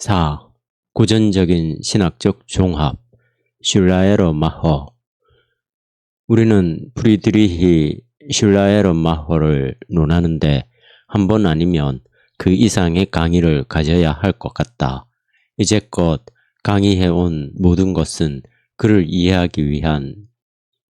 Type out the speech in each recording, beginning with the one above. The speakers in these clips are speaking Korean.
4. 고전적인 신학적 종합 슐라에르마허. 우리는 프리드리히 슐라에르마허를 논하는데 한 번 아니면 그 이상의 강의를 가져야 할 것 같다. 이제껏 강의해온 모든 것은 그를 이해하기 위한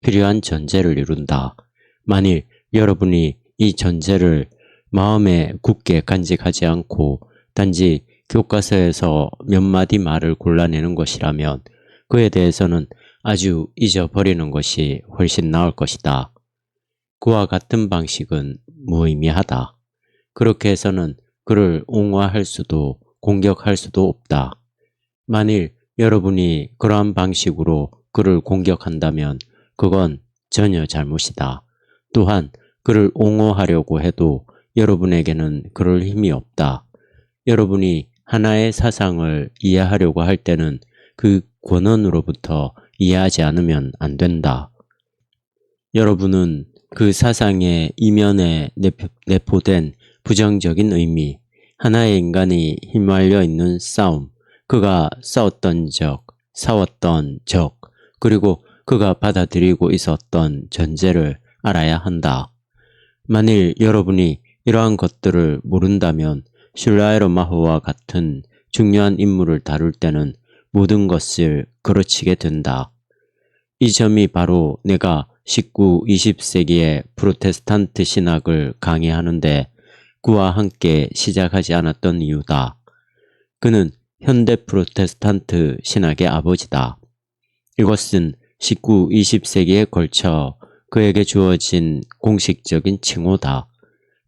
필요한 전제를 이룬다. 만일 여러분이 이 전제를 마음에 굳게 간직하지 않고 단지 교과서에서 몇 마디 말을 골라내는 것이라면 그에 대해서는 아주 잊어버리는 것이 훨씬 나을 것이다. 그와 같은 방식은 무의미하다. 그렇게 해서는 그를 옹호할 수도 공격할 수도 없다. 만일 여러분이 그러한 방식으로 그를 공격한다면 그건 전혀 잘못이다. 또한 그를 옹호하려고 해도 여러분에게는 그럴 힘이 없다. 여러분이 하나의 사상을 이해하려고 할 때는 그 권원으로부터 이해하지 않으면 안 된다. 여러분은 그 사상의 이면에 내포된 부정적인 의미, 하나의 인간이 휘말려 있는 싸움, 그가 싸웠던 적, 싸웠던 적, 그리고 그가 받아들이고 있었던 전제를 알아야 한다. 만일 여러분이 이러한 것들을 모른다면 슐라에르마허와 같은 중요한 인물을 다룰 때는 모든 것을 그르치게 된다. 이 점이 바로 내가 19, 20세기의 프로테스탄트 신학을 강의하는데 그와 함께 시작하지 않았던 이유다. 그는 현대 프로테스탄트 신학의 아버지다. 이것은 19, 20세기에 걸쳐 그에게 주어진 공식적인 칭호다.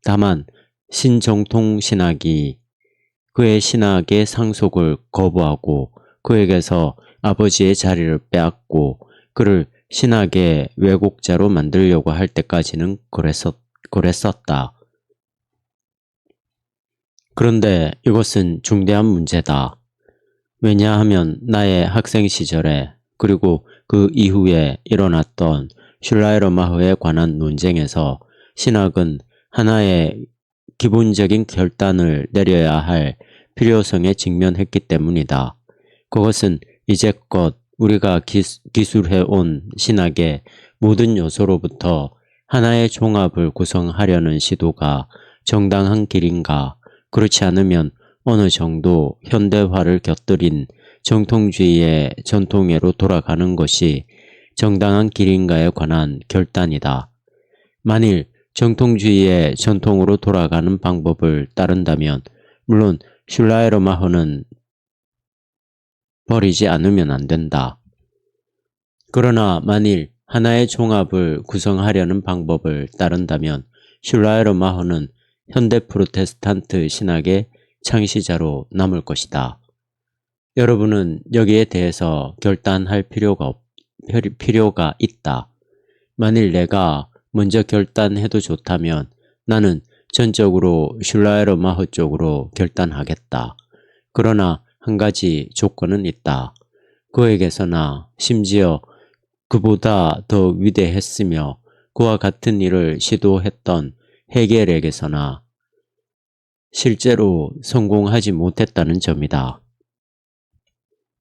다만 신정통 신학이 그의 신학의 상속을 거부하고 그에게서 아버지의 자리를 빼앗고 그를 신학의 왜곡자로 만들려고 할 때까지는 그랬었다. 그런데 이것은 중대한 문제다. 왜냐하면 나의 학생 시절에 그리고 그 이후에 일어났던 슐라에르마허에 관한 논쟁에서 신학은 하나의 기본적인 결단을 내려야 할 필요성에 직면했기 때문이다. 그것은 이제껏 우리가 기술해온 신학의 모든 요소로부터 하나의 종합을 구성하려는 시도가 정당한 길인가, 그렇지 않으면 어느 정도 현대화를 곁들인 정통주의의 전통회로 돌아가는 것이 정당한 길인가에 관한 결단이다. 만일 정통주의의 전통으로 돌아가는 방법을 따른다면 물론 슐라에르마허는 버리지 않으면 안 된다. 그러나 만일 하나의 종합을 구성하려는 방법을 따른다면 슐라에르마허는 현대 프로테스탄트 신학의 창시자로 남을 것이다. 여러분은 여기에 대해서 결단할 필요가 있다. 만일 내가 먼저 결단해도 좋다면 나는 전적으로 슐라에르마허 쪽으로 결단하겠다. 그러나 한 가지 조건은 있다. 그에게서나 심지어 그보다 더 위대했으며 그와 같은 일을 시도했던 헤겔에게서나 실제로 성공하지 못했다는 점이다.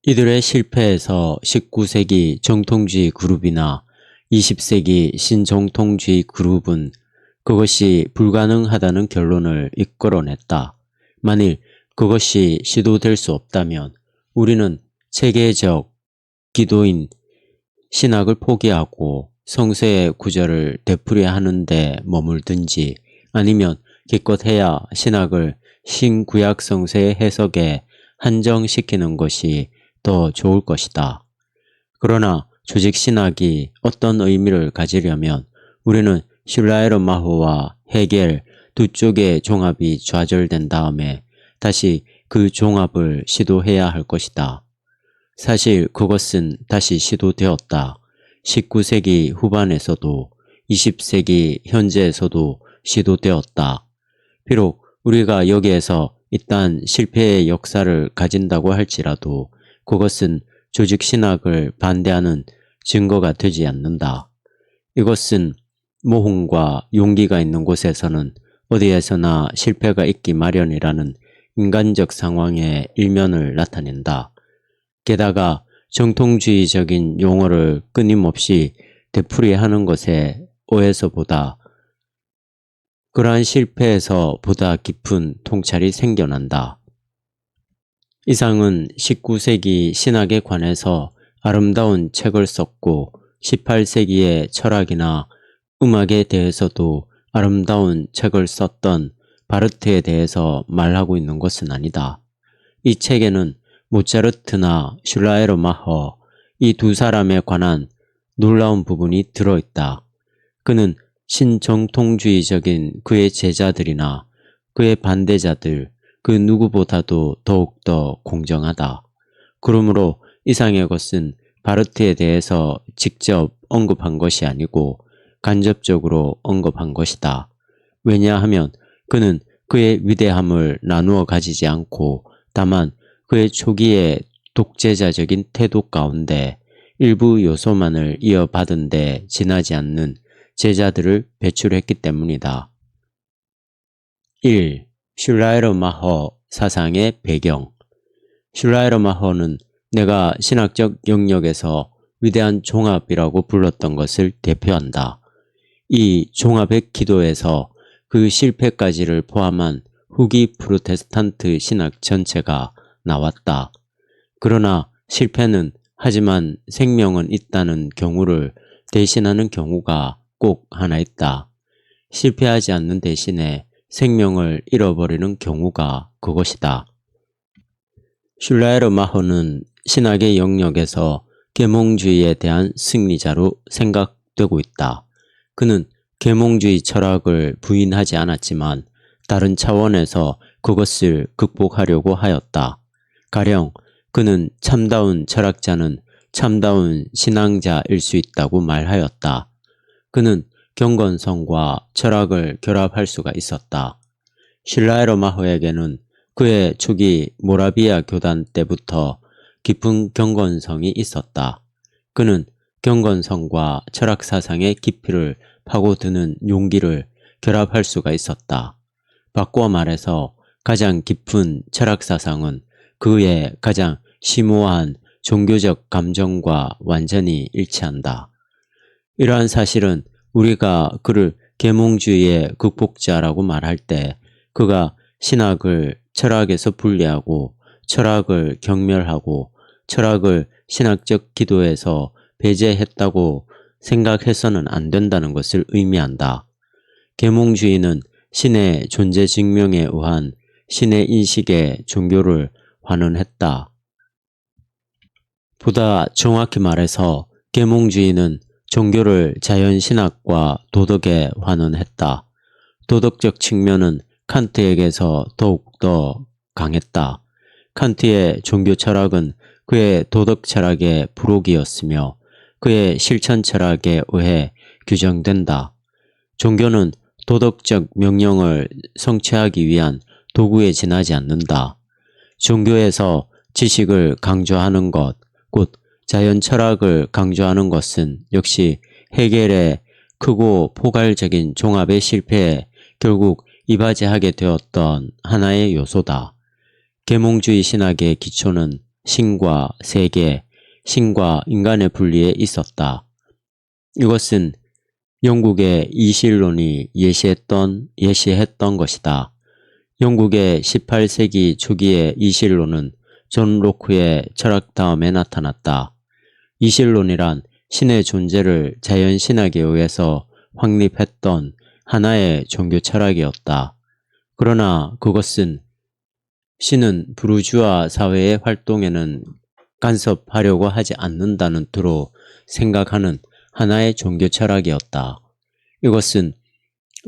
이들의 실패에서 19세기 정통주의 그룹이나 20세기 신정통주의 그룹은 그것이 불가능하다는 결론을 이끌어냈다. 만일 그것이 시도될 수 없다면 우리는 체계적 기도인 신학을 포기하고 성서의 구절을 되풀이하는 데 머물든지 아니면 기껏해야 신학을 신구약 성서의 해석에 한정시키는 것이 더 좋을 것이다. 그러나 조직신학이 어떤 의미를 가지려면 우리는 슐라에르마허와 헤겔 두 쪽의 종합이 좌절된 다음에 다시 그 종합을 시도해야 할 것이다. 사실 그것은 다시 시도되었다. 19세기 후반에서도 20세기 현재에서도 시도되었다. 비록 우리가 여기에서 일단 실패의 역사를 가진다고 할지라도 그것은 조직신학을 반대하는 증거가 되지 않는다. 이것은 모험과 용기가 있는 곳에서는 어디에서나 실패가 있기 마련이라는 인간적 상황의 일면을 나타낸다. 게다가 정통주의적인 용어를 끊임없이 되풀이하는 것에 오해서보다 그러한 실패에서 보다 깊은 통찰이 생겨난다. 이상은 19세기 신학에 관해서 아름다운 책을 썼고 18세기의 철학이나 음악에 대해서도 아름다운 책을 썼던 바르트에 대해서 말하고 있는 것은 아니다. 이 책에는 모차르트나 슐라에르마허 이 두 사람에 관한 놀라운 부분이 들어있다. 그는 신정통주의적인 그의 제자들이나 그의 반대자들 그 누구보다도 더욱더 공정하다. 그러므로 이상의 것은 바르트에 대해서 직접 언급한 것이 아니고 간접적으로 언급한 것이다. 왜냐하면 그는 그의 위대함을 나누어 가지지 않고 다만 그의 초기의 독재자적인 태도 가운데 일부 요소만을 이어받은 데 지나지 않는 제자들을 배출했기 때문이다. 1. 슐라에르마허 사상의 배경. 슐라에르마허는 내가 신학적 영역에서 위대한 종합이라고 불렀던 것을 대표한다. 이 종합의 기도에서 그 실패까지를 포함한 후기 프로테스탄트 신학 전체가 나왔다. 그러나 실패는 하지만 생명은 있다는 경우를 대신하는 경우가 꼭 하나 있다. 실패하지 않는 대신에 생명을 잃어버리는 경우가 그것이다. 슐라에르마허는 신학의 영역에서 계몽주의에 대한 승리자로 생각되고 있다. 그는 계몽주의 철학을 부인하지 않았지만 다른 차원에서 그것을 극복하려고 하였다. 가령 그는 참다운 철학자는 참다운 신앙자일 수 있다고 말하였다. 그는 경건성과 철학을 결합할 수가 있었다. 슐라에르마허에게는 그의 초기 모라비아 교단 때부터 깊은 경건성이 있었다. 그는 경건성과 철학 사상의 깊이를 파고드는 용기를 결합할 수가 있었다. 바꾸어 말해서 가장 깊은 철학 사상은 그의 가장 심오한 종교적 감정과 완전히 일치한다. 이러한 사실은 우리가 그를 계몽주의의 극복자라고 말할 때 그가 신학을 철학에서 분리하고 철학을 경멸하고 철학을 신학적 기도에서 배제했다고 생각해서는 안 된다는 것을 의미한다. 계몽주의는 신의 존재 증명에 의한 신의 인식의 종교를 환원했다. 보다 정확히 말해서 계몽주의는 종교를 자연신학과 도덕에 환원했다. 도덕적 측면은 칸트에게서 더욱더 강했다. 칸트의 종교 철학은 그의 도덕 철학의 부록이었으며 그의 실천 철학에 의해 규정된다. 종교는 도덕적 명령을 성취하기 위한 도구에 지나지 않는다. 종교에서 지식을 강조하는 것, 곧 자연 철학을 강조하는 것은 역시 헤겔의 크고 포괄적인 종합의 실패에 결국 이바지하게 되었던 하나의 요소다. 계몽주의 신학의 기초는 신과 세계, 신과 인간의 분리에 있었다. 이것은 영국의 이실론이 예시했던 것이다. 영국의 18세기 초기의 이실론은 존 로크의 철학 다음에 나타났다. 이실론이란 신의 존재를 자연신학에 의해서 확립했던 하나의 종교 철학이었다. 그러나 그것은 신은 부르주아 사회의 활동에는 간섭하려고 하지 않는다는 투로 생각하는 하나의 종교 철학이었다. 이것은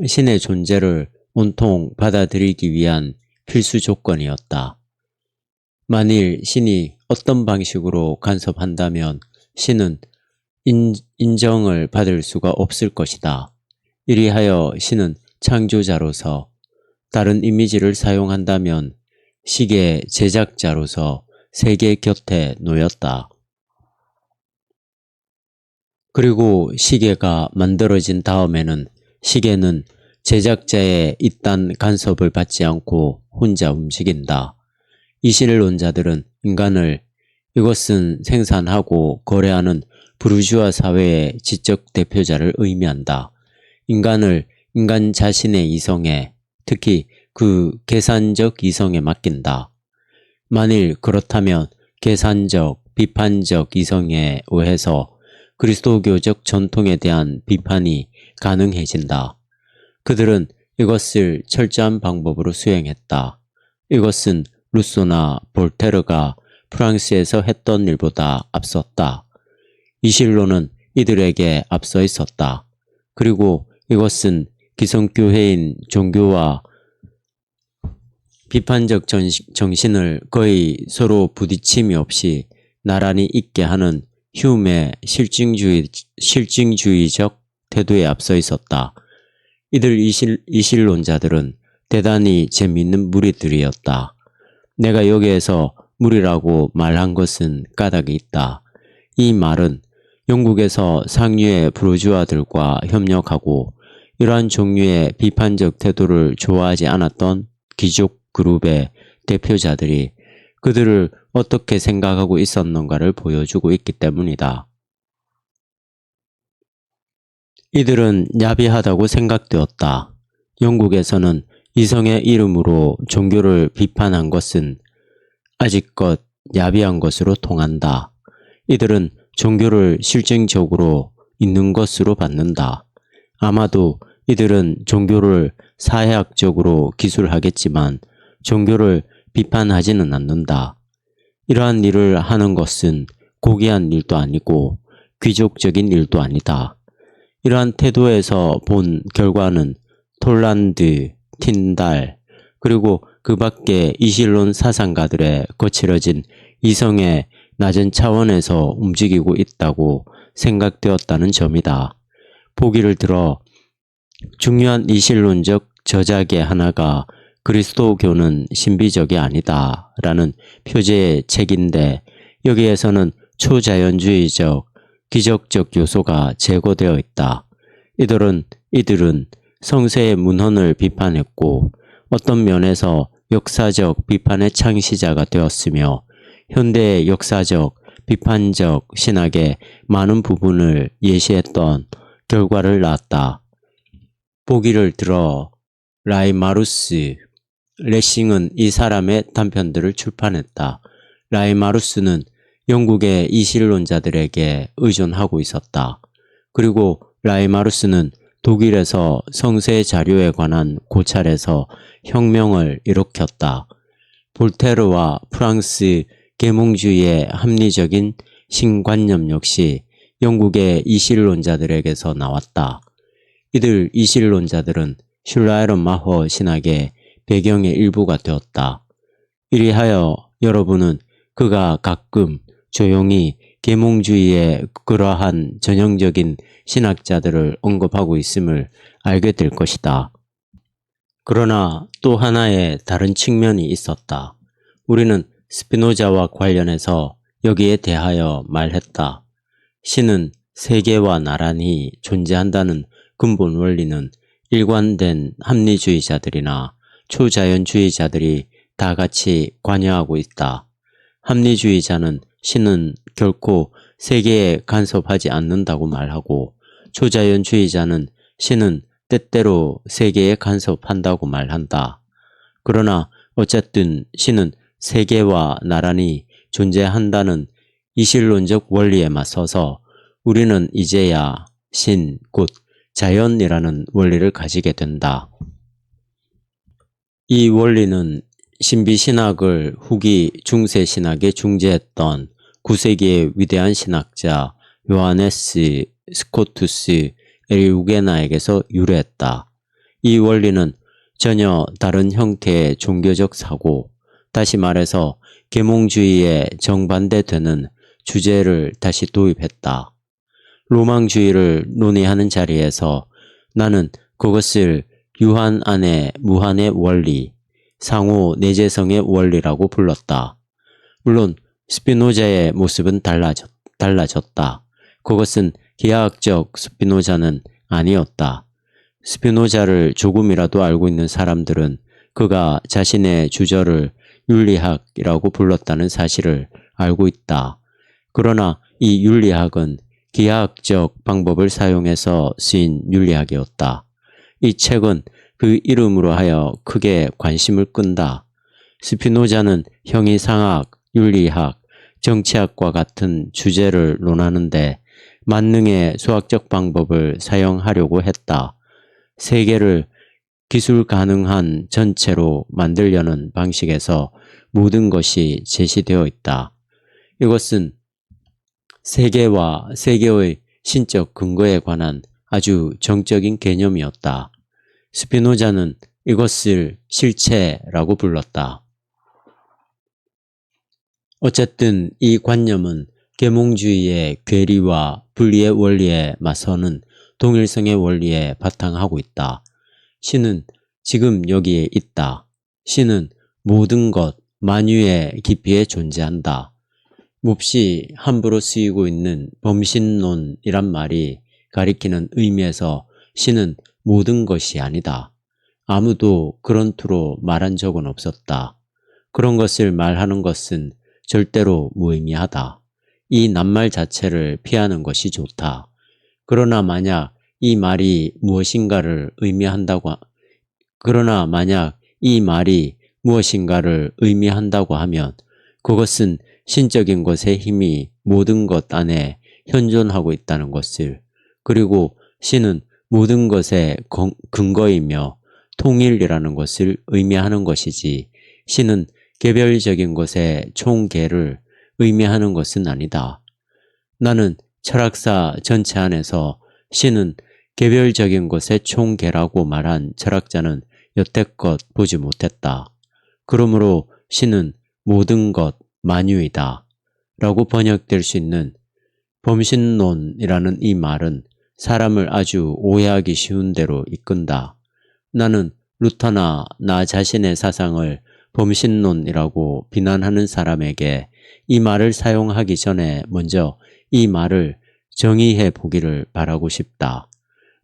신의 존재를 온통 받아들이기 위한 필수 조건이었다. 만일 신이 어떤 방식으로 간섭한다면 신은 인정을 받을 수가 없을 것이다. 이리하여 신은 창조자로서, 다른 이미지를 사용한다면 시계 제작자로서 세계 곁에 놓였다. 그리고 시계가 만들어진 다음에는 시계는 제작자의 이딴 간섭을 받지 않고 혼자 움직인다. 이실론자들은 인간을 이것은 생산하고 거래하는 부르주아 사회의 지적 대표자를 의미한다. 인간을 인간 자신의 이성에, 특히 그 계산적 이성에 맡긴다. 만일 그렇다면 계산적, 비판적 이성에 의해서 그리스도교적 전통에 대한 비판이 가능해진다. 그들은 이것을 철저한 방법으로 수행했다. 이것은 루소나 볼테르가 프랑스에서 했던 일보다 앞섰다. 이실로는 이들에게 앞서 있었다. 그리고 이것은 기성교회인 종교와 비판적 정신을 거의 서로 부딪힘이 없이 나란히 있게 하는 휴메의 실증주의적 태도에 앞서 있었다. 이들 이실론자들은 대단히 재미있는 무리들이었다. 내가 여기에서 무리라고 말한 것은 까닭이 있다. 이 말은 영국에서 상류의 부르주아들과 협력하고 이러한 종류의 비판적 태도를 좋아하지 않았던 귀족 그룹의 대표자들이 그들을 어떻게 생각하고 있었는가를 보여주고 있기 때문이다. 이들은 야비하다고 생각되었다. 영국에서는 이성의 이름으로 종교를 비판한 것은 아직껏 야비한 것으로 통한다. 이들은 종교를 실증적으로 있는 것으로 받는다. 아마도 이들은 종교를 사회학적으로 기술하겠지만 종교를 비판하지는 않는다. 이러한 일을 하는 것은 고귀한 일도 아니고 귀족적인 일도 아니다. 이러한 태도에서 본 결과는 톨란드, 틴달, 그리고 그 밖의 이실론 사상가들의 거칠어진 이성의 낮은 차원에서 움직이고 있다고 생각되었다는 점이다. 보기를 들어 중요한 이실론적 저작의 하나가 그리스도교는 신비적이 아니다 라는 표제의 책인데 여기에서는 초자연주의적, 기적적 요소가 제거되어 있다. 이들은 성세의 문헌을 비판했고 어떤 면에서 역사적 비판의 창시자가 되었으며 현대의 역사적, 비판적 신학의 많은 부분을 예시했던 결과를 낳았다. 보기를 들어 라이마루스, 레싱은 이 사람의 단편들을 출판했다. 라이마루스는 영국의 이실론자들에게 의존하고 있었다. 그리고 라이마루스는 독일에서 성세 자료에 관한 고찰에서 혁명을 일으켰다. 볼테르와 프랑스 계몽주의의 합리적인 신관념 역시 영국의 이실론자들에게서 나왔다. 이들 이실론자들은 슐라이런마허 신학의 배경의 일부가 되었다. 이리하여 여러분은 그가 가끔 조용히 계몽주의의 그러한 전형적인 신학자들을 언급하고 있음을 알게 될 것이다. 그러나 또 하나의 다른 측면이 있었다. 우리는 스피노자와 관련해서 여기에 대하여 말했다. 신은 세계와 나란히 존재한다는 근본 원리는 일관된 합리주의자들이나 초자연주의자들이 다 같이 관여하고 있다. 합리주의자는 신은 결코 세계에 간섭하지 않는다고 말하고 초자연주의자는 신은 때때로 세계에 간섭한다고 말한다. 그러나 어쨌든 신은 세계와 나란히 존재한다는 이실론적 원리에 맞서서 우리는 이제야 신, 곧 자연이라는 원리를 가지게 된다. 이 원리는 신비신학을 후기 중세신학에 중재했던 9세기의 위대한 신학자 요하네스 스코투스 에리우게나에게서 유래했다. 이 원리는 전혀 다른 형태의 종교적 사고, 다시 말해서 계몽주의에 정반대되는 주제를 다시 도입했다. 로망주의를 논의하는 자리에서 나는 그것을 유한 안의 무한의 원리, 상호 내재성의 원리라고 불렀다. 물론 스피노자의 모습은 달라졌다. 그것은 기하학적 스피노자는 아니었다. 스피노자를 조금이라도 알고 있는 사람들은 그가 자신의 주저를 윤리학이라고 불렀다는 사실을 알고 있다. 그러나 이 윤리학은 기하학적 방법을 사용해서 쓰인 윤리학이었다. 이 책은 그 이름으로 하여 크게 관심을 끈다. 스피노자는 형이상학, 윤리학, 정치학과 같은 주제를 논하는데 만능의 수학적 방법을 사용하려고 했다. 세계를 기술 가능한 전체로 만들려는 방식에서 모든 것이 제시되어 있다. 이것은 세계와 세계의 신적 근거에 관한 아주 정적인 개념이었다. 스피노자는 이것을 실체라고 불렀다. 어쨌든 이 관념은 계몽주의의 괴리와 분리의 원리에 맞서는 동일성의 원리에 바탕하고 있다. 신은 지금 여기에 있다. 신은 모든 것, 만유의 깊이에 존재한다. 몹시 함부로 쓰이고 있는 범신론이란 말이 가리키는 의미에서 신은 모든 것이 아니다. 아무도 그런 투로 말한 적은 없었다. 그런 것을 말하는 것은 절대로 무의미하다. 이 낱말 자체를 피하는 것이 좋다. 그러나 만약 이 말이 무엇인가를 의미한다고 하면 그것은 신적인 것의 힘이 모든 것 안에 현존하고 있다는 것을, 그리고 신은 모든 것의 근거이며 통일이라는 것을 의미하는 것이지, 신은 개별적인 것의 총계를 의미하는 것은 아니다. 나는 철학사 전체 안에서 신은 개별적인 것의 총계라고 말한 철학자는 여태껏 보지 못했다. 그러므로 신은 모든 것, 만유이다 라고 번역될 수 있는 범신론이라는 이 말은 사람을 아주 오해하기 쉬운 대로 이끈다. 나는 루터나 나 자신의 사상을 범신론이라고 비난하는 사람에게 이 말을 사용하기 전에 먼저 이 말을 정의해 보기를 바라고 싶다.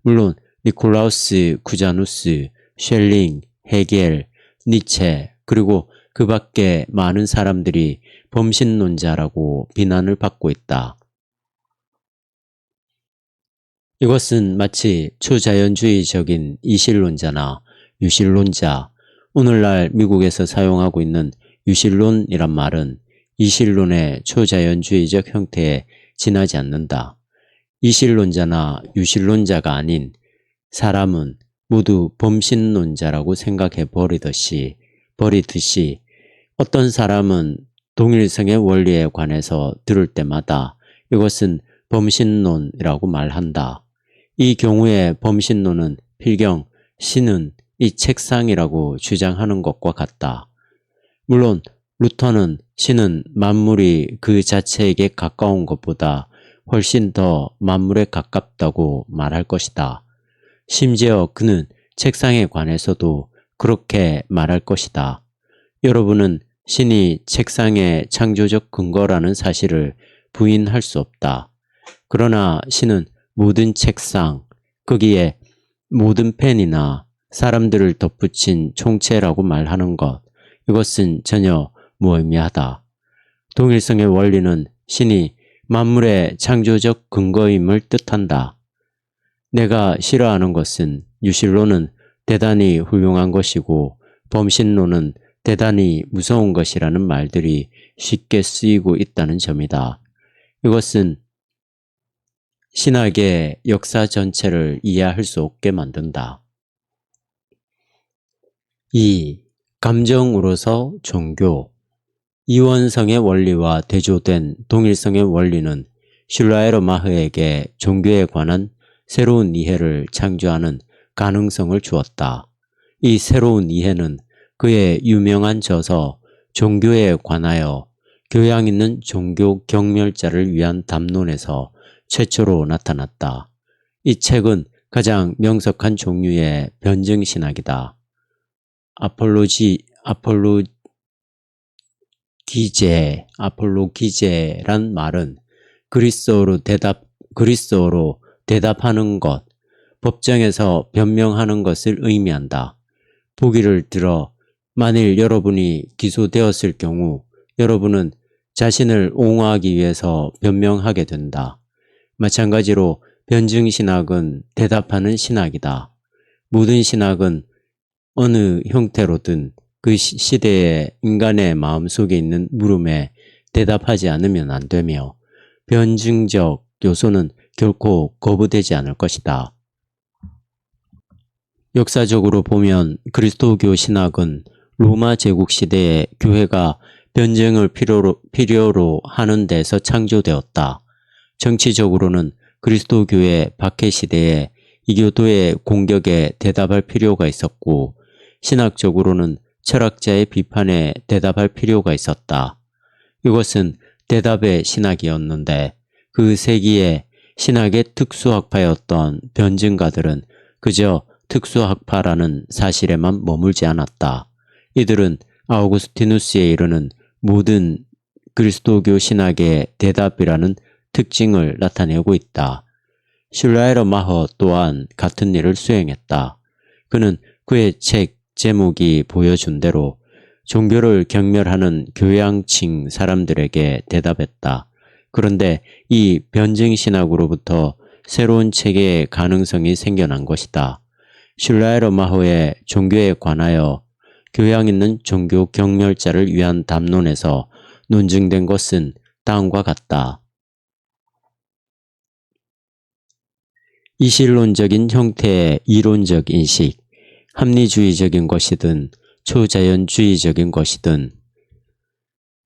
물론 니콜라우스 쿠자누스, 쉘링, 헤겔, 니체, 그리고 그 밖에 많은 사람들이 범신론자라고 비난을 받고 있다. 이것은 마치 초자연주의적인 이실론자나 유실론자, 오늘날 미국에서 사용하고 있는 유실론이란 말은 이실론의 초자연주의적 형태에 지나지 않는다. 이실론자나 유실론자가 아닌 사람은 모두 범신론자라고 생각해 버리듯이 어떤 사람은 동일성의 원리에 관해서 들을 때마다 이것은 범신론이라고 말한다. 이 경우에 범신론은 필경 신은 이 책상이라고 주장하는 것과 같다. 물론 루터는 신은 만물이 그 자체에게 가까운 것보다 훨씬 더 만물에 가깝다고 말할 것이다. 심지어 그는 책상에 관해서도 그렇게 말할 것이다. 여러분은 신이 책상의 창조적 근거라는 사실을 부인할 수 없다. 그러나 신은 모든 책상, 거기에 모든 펜이나 사람들을 덧붙인 총체라고 말하는 것, 이것은 전혀 무의미하다. 동일성의 원리는 신이 만물의 창조적 근거임을 뜻한다. 내가 싫어하는 것은 유실론은 대단히 훌륭한 것이고 범신론은 대단히 무서운 것이라는 말들이 쉽게 쓰이고 있다는 점이다. 이것은 신학의 역사 전체를 이해할 수 없게 만든다. 2. 감정으로서 종교. 이원성의 원리와 대조된 동일성의 원리는 슐라에르마흐에게 종교에 관한 새로운 이해를 창조하는 가능성을 주었다. 이 새로운 이해는 그의 유명한 저서 종교에 관하여 교양 있는 종교 경멸자를 위한 담론에서 최초로 나타났다. 이 책은 가장 명석한 종류의 변증신학이다. 아폴로기제란 말은 그리스어로 대답하는 것, 법정에서 변명하는 것을 의미한다. 보기를 들어 만일 여러분이 기소되었을 경우 여러분은 자신을 옹호하기 위해서 변명하게 된다. 마찬가지로 변증신학은 대답하는 신학이다. 모든 신학은 어느 형태로든 그 시대의 인간의 마음속에 있는 물음에 대답하지 않으면 안 되며 변증적 요소는 결코 거부되지 않을 것이다. 역사적으로 보면 그리스도교 신학은 로마 제국 시대에 교회가 변증을 필요로 하는 데서 창조되었다. 정치적으로는 그리스도교의 박해 시대에 이교도의 공격에 대답할 필요가 있었고, 신학적으로는 철학자의 비판에 대답할 필요가 있었다. 이것은 대답의 신학이었는데 그 세기에 신학의 특수학파였던 변증가들은 그저 특수학파라는 사실에만 머물지 않았다. 이들은 아우구스티누스에 이르는 모든 그리스도교 신학의 대답이라는 특징을 나타내고 있다. 슐라이러 마허 또한 같은 일을 수행했다. 그는 그의 책 제목이 보여준 대로 종교를 경멸하는 교양층 사람들에게 대답했다. 그런데 이 변증신학으로부터 새로운 체계의 가능성이 생겨난 것이다. 슐라이러 마허의 종교에 관하여 교양 있는 종교 경멸자를 위한 담론에서 논증된 것은 다음과 같다. 이실론적인 형태의 이론적 인식, 합리주의적인 것이든 초자연주의적인 것이든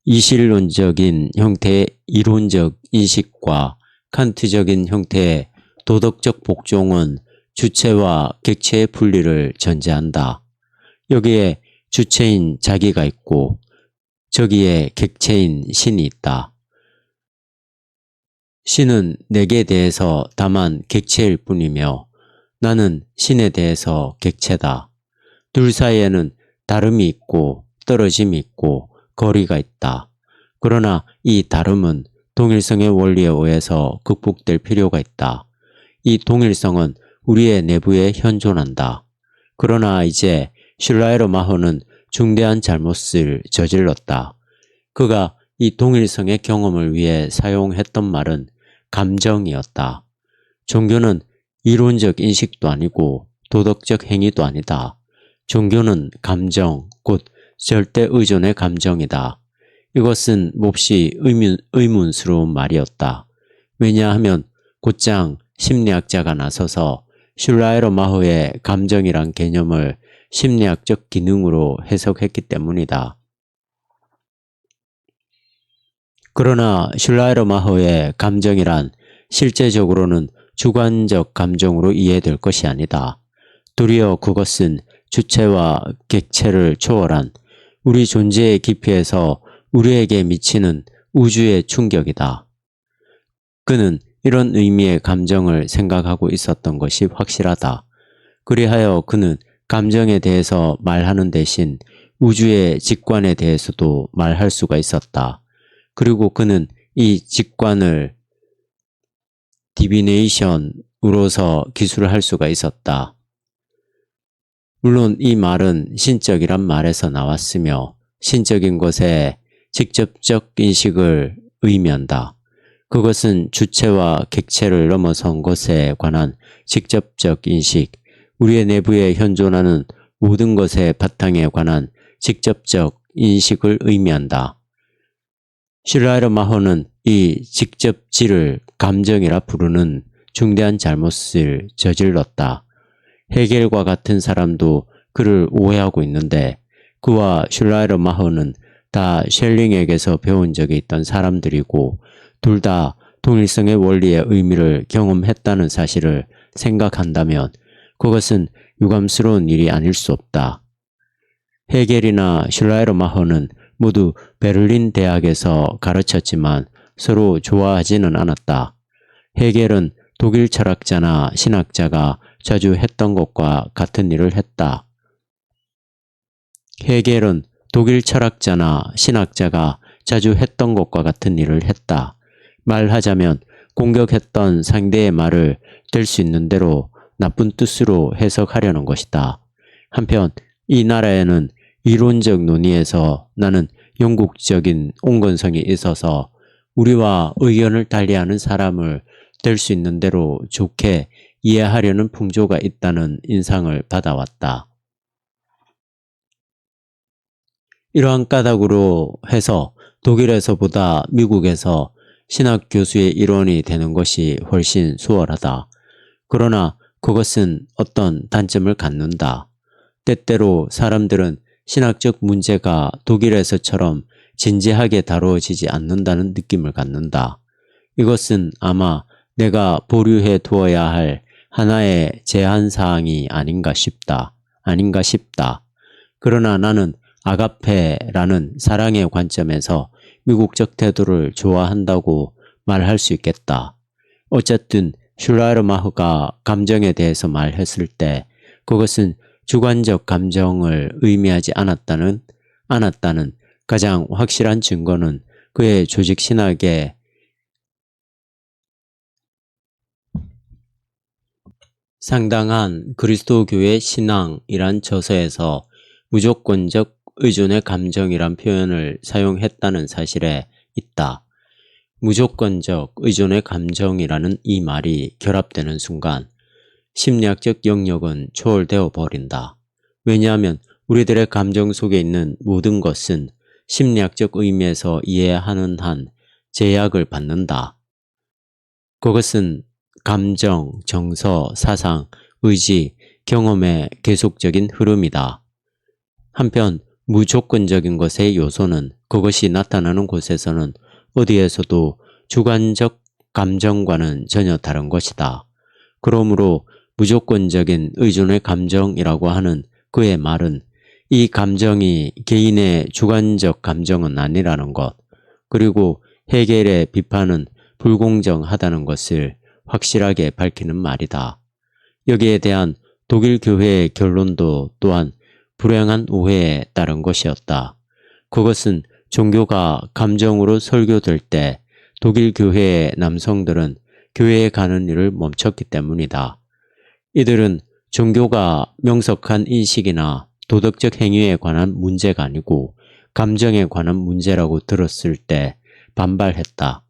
이실론적인 형태의 이론적 인식과 칸트적인 형태의 도덕적 복종은 주체와 객체의 분리를 전제한다. 여기에 주체인 자기가 있고 저기에 객체인 신이 있다. 신은 내게 대해서 다만 객체일 뿐이며 나는 신에 대해서 객체다. 둘 사이에는 다름이 있고 떨어짐이 있고 거리가 있다. 그러나 이 다름은 동일성의 원리에 의해서 극복될 필요가 있다. 이 동일성은 우리의 내부에 현존한다. 그러나 이제 슐라이러 마허는 중대한 잘못을 저질렀다. 그가 이 동일성의 경험을 위해 사용했던 말은 감정이었다. 종교는 이론적 인식도 아니고 도덕적 행위도 아니다. 종교는 감정, 곧 절대 의존의 감정이다. 이것은 몹시 의문스러운 말이었다. 왜냐하면 곧장 심리학자가 나서서 슐라이러 마허의 감정이란 개념을 심리학적 기능으로 해석했기 때문이다. 그러나 슐라이러 마허의 감정이란 실제적으로는 주관적 감정으로 이해될 것이 아니다. 도리어 그것은 주체와 객체를 초월한 우리 존재의 깊이에서 우리에게 미치는 우주의 충격이다. 그는 이런 의미의 감정을 생각하고 있었던 것이 확실하다. 그리하여 그는 감정에 대해서 말하는 대신 우주의 직관에 대해서도 말할 수가 있었다. 그리고 그는 이 직관을 디비네이션으로서 기술할 수가 있었다. 물론 이 말은 신적이란 말에서 나왔으며 신적인 것의 직접적 인식을 의미한다. 그것은 주체와 객체를 넘어선 것에 관한 직접적 인식, 우리의 내부에 현존하는 모든 것의 바탕에 관한 직접적 인식을 의미한다. 슐라이러 마허는 이 직접지를 감정이라 부르는 중대한 잘못을 저질렀다. 헤겔과 같은 사람도 그를 오해하고 있는데 그와 슐라이러 마허는 다 셸링에게서 배운 적이 있던 사람들이고 둘 다 동일성의 원리의 의미를 경험했다는 사실을 생각한다면 그것은 유감스러운 일이 아닐 수 없다. 헤겔이나 슐라이러 마허는 모두 베를린 대학에서 가르쳤지만 서로 좋아하지는 않았다. 헤겔은 독일 철학자나 신학자가 자주 했던 것과 같은 일을 했다. 헤겔은 독일 철학자나 신학자가 자주 했던 것과 같은 일을 했다. 말하자면 공격했던 상대의 말을 될 수 있는 대로 나쁜 뜻으로 해석하려는 것이다. 한편 이 나라에는 이론적 논의에서 나는 영국적인 온건성이 있어서 우리와 의견을 달리하는 사람을 될 수 있는 대로 좋게 이해하려는 풍조가 있다는 인상을 받아왔다. 이러한 까닭으로 해서 독일에서보다 미국에서 신학 교수의 일원이 되는 것이 훨씬 수월하다. 그러나 그것은 어떤 단점을 갖는다. 때때로 사람들은 신학적 문제가 독일에서처럼 진지하게 다루어지지 않는다는 느낌을 갖는다. 이것은 아마 내가 보류해 두어야 할 하나의 제한사항이 아닌가 싶다. 그러나 나는 아가페라는 사랑의 관점에서 미국적 태도를 좋아한다고 말할 수 있겠다. 어쨌든 슐라이르마흐가 감정에 대해서 말했을 때 그것은 주관적 감정을 의미하지 않았다는 가장 확실한 증거는 그의 조직신학의 상당한 그리스도교의 신앙이란 저서에서 무조건적 의존의 감정이란 표현을 사용했다는 사실에 있다. 무조건적 의존의 감정이라는 이 말이 결합되는 순간 심리학적 영역은 초월되어 버린다. 왜냐하면 우리들의 감정 속에 있는 모든 것은 심리학적 의미에서 이해하는 한 제약을 받는다. 그것은 감정, 정서, 사상, 의지, 경험의 계속적인 흐름이다. 한편 무조건적인 것의 요소는 그것이 나타나는 곳에서는 어디에서도 주관적 감정과는 전혀 다른 것이다. 그러므로 무조건적인 의존의 감정이라고 하는 그의 말은 이 감정이 개인의 주관적 감정은 아니라는 것, 그리고 헤겔의 비판은 불공정하다는 것을 확실하게 밝히는 말이다. 여기에 대한 독일 교회의 결론도 또한 불행한 오해에 따른 것이었다. 그것은 종교가 감정으로 설교될 때 독일 교회의 남성들은 교회에 가는 일을 멈췄기 때문이다. 이들은 종교가 명석한 인식이나 도덕적 행위에 관한 문제가 아니고 감정에 관한 문제라고 들었을 때 반발했다.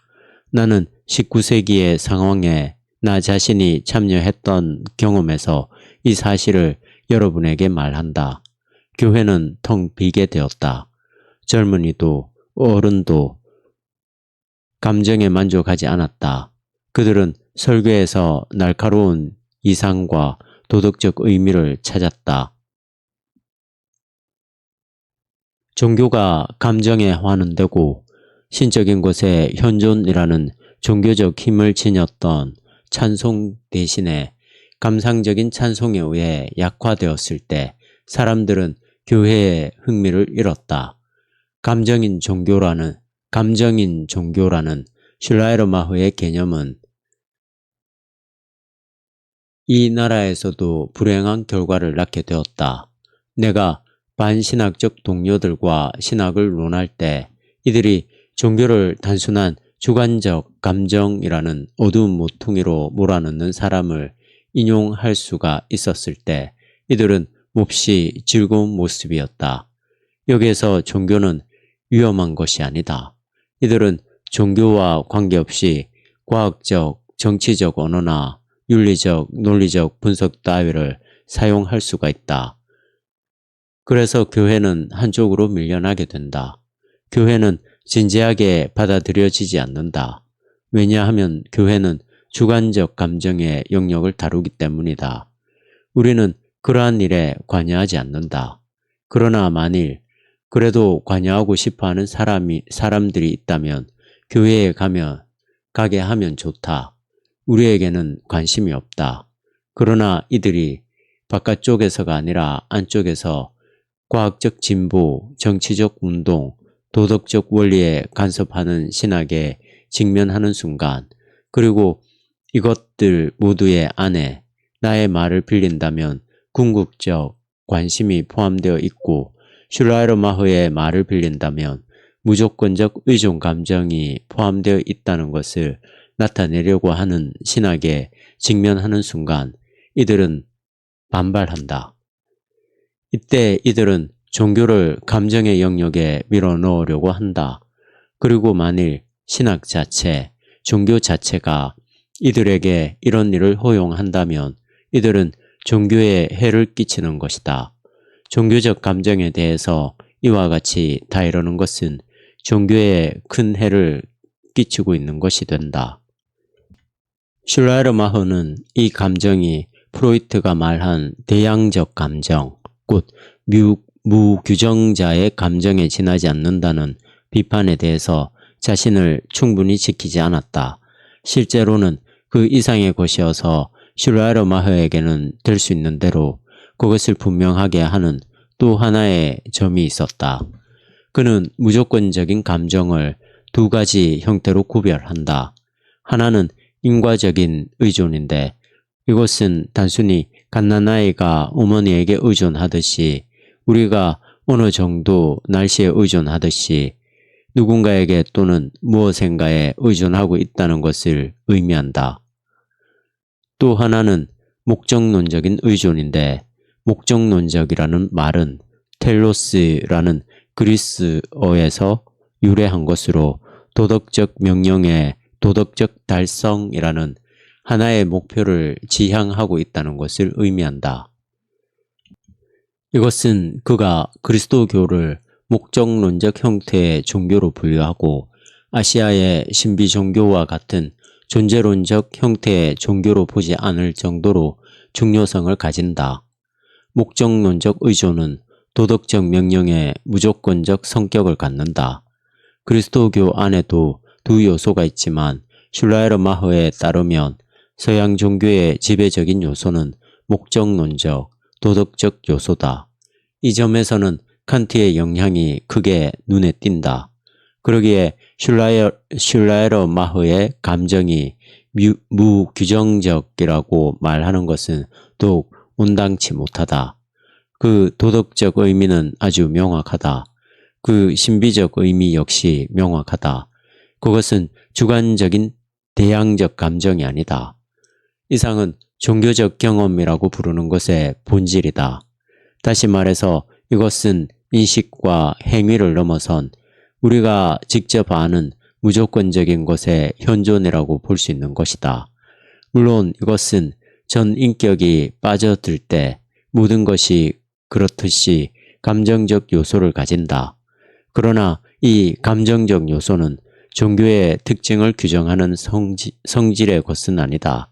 나는 19세기의 상황에 나 자신이 참여했던 경험에서 이 사실을 여러분에게 말한다. 교회는 텅 비게 되었다. 젊은이도 어른도 감정에 만족하지 않았다. 그들은 설교에서 날카로운 이상과 도덕적 의미를 찾았다. 종교가 감정에 환원되고 신적인 것에 현존이라는 종교적 힘을 지녔던 찬송 대신에 감상적인 찬송에 의해 약화되었을 때 사람들은 교회에 흥미를 잃었다. 감정인 종교라는 슐라이르마흐의 개념은 이 나라에서도 불행한 결과를 낳게 되었다. 내가 반신학적 동료들과 신학을 논할 때 이들이 종교를 단순한 주관적 감정이라는 어두운 모퉁이로 몰아넣는 사람을 인용할 수가 있었을 때 이들은 몹시 즐거운 모습이었다. 여기에서 종교는 위험한 것이 아니다. 이들은 종교와 관계없이 과학적, 정치적 언어나 윤리적, 논리적 분석 따위를 사용할 수가 있다. 그래서 교회는 한쪽으로 밀려나게 된다. 교회는 진지하게 받아들여지지 않는다. 왜냐하면 교회는 주관적 감정의 영역을 다루기 때문이다. 우리는 그러한 일에 관여하지 않는다. 그러나 만일 그래도 관여하고 싶어하는 사람들이 있다면 교회에 가게 하면 좋다. 우리에게는 관심이 없다. 그러나 이들이 바깥쪽에서가 아니라 안쪽에서 과학적 진보, 정치적 운동, 도덕적 원리에 간섭하는 신학에 직면하는 순간, 그리고 이것들 모두의 안에 나의 말을 빌린다면 궁극적 관심이 포함되어 있고 슐라이르마흐의 말을 빌린다면 무조건적 의존 감정이 포함되어 있다는 것을 나타내려고 하는 신학에 직면하는 순간 이들은 반발한다. 이때 이들은 종교를 감정의 영역에 밀어넣으려고 한다. 그리고 만일 신학 자체, 종교 자체가 이들에게 이런 일을 허용한다면 이들은 종교에 해를 끼치는 것이다. 종교적 감정에 대해서 이와 같이 다이러는 것은 종교에 큰 해를 끼치고 있는 것이 된다. 슐라이르마허는 이 감정이 프로이트가 말한 대양적 감정, 곧 무규정자의 감정에 지나지 않는다는 비판에 대해서 자신을 충분히 지키지 않았다. 실제로는 그 이상의 것이어서 슐라이르마허에게는 될 수 있는 대로 그것을 분명하게 하는 또 하나의 점이 있었다. 그는 무조건적인 감정을 두 가지 형태로 구별한다. 하나는 인과적인 의존인데 이것은 단순히 갓난아이가 어머니에게 의존하듯이 우리가 어느 정도 날씨에 의존하듯이 누군가에게 또는 무엇인가에 의존하고 있다는 것을 의미한다. 또 하나는 목적론적인 의존인데 목적론적이라는 말은 텔로스라는 그리스어에서 유래한 것으로 도덕적 명령의 도덕적 달성이라는 하나의 목표를 지향하고 있다는 것을 의미한다. 이것은 그가 그리스도교를 목적론적 형태의 종교로 분류하고 아시아의 신비 종교와 같은 존재론적 형태의 종교로 보지 않을 정도로 중요성을 가진다. 목적론적 의존은 도덕적 명령의 무조건적 성격을 갖는다. 그리스도교 안에도 두 요소가 있지만 슐라이르마허에 따르면 서양 종교의 지배적인 요소는 목적론적, 도덕적 요소다. 이 점에서는 칸트의 영향이 크게 눈에 띈다. 그러기에 슐라이르마허의 감정이 무규정적이라고 말하는 것은 더욱 온당치 못하다. 그 도덕적 의미는 아주 명확하다. 그 신비적 의미 역시 명확하다. 그것은 주관적인 대양적 감정이 아니다. 이상은 종교적 경험이라고 부르는 것의 본질이다. 다시 말해서 이것은 인식과 행위를 넘어선 우리가 직접 아는 무조건적인 것의 현존이라고 볼 수 있는 것이다. 물론 이것은 전 인격이 빠져들 때 모든 것이 그렇듯이 감정적 요소를 가진다. 그러나 이 감정적 요소는 종교의 특징을 규정하는 성질의 것은 아니다.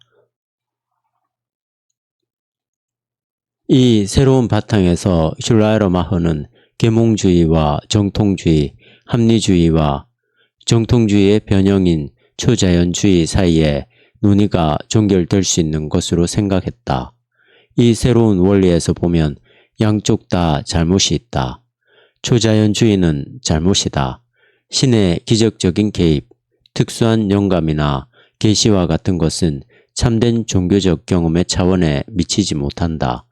이 새로운 바탕에서 슐라이르마허는 계몽주의와 정통주의, 합리주의와 정통주의의 변형인 초자연주의 사이에 논의가 종결될 수 있는 것으로 생각했다. 이 새로운 원리에서 보면 양쪽 다 잘못이 있다. 초자연주의는 잘못이다. 신의 기적적인 개입, 특수한 영감이나 계시와 같은 것은 참된 종교적 경험의 차원에 미치지 못한다.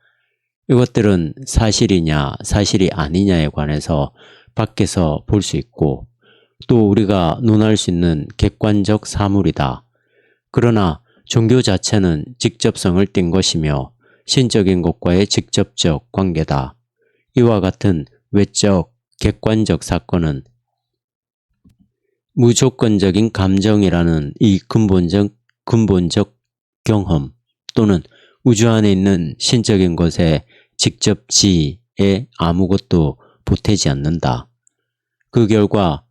이것들은 사실이냐 사실이 아니냐에 관해서 밖에서 볼 수 있고 또 우리가 논할 수 있는 객관적 사물이다. 그러나 종교 자체는 직접성을 띈 것이며 신적인 것과의 직접적 관계다. 이와 같은 외적, 객관적 사건은 무조건적인 감정이라는 이 근본적 경험 또는 우주 안에 있는 신적인 것의 직접 지에 아무것도 보태지 않는다. 그 결과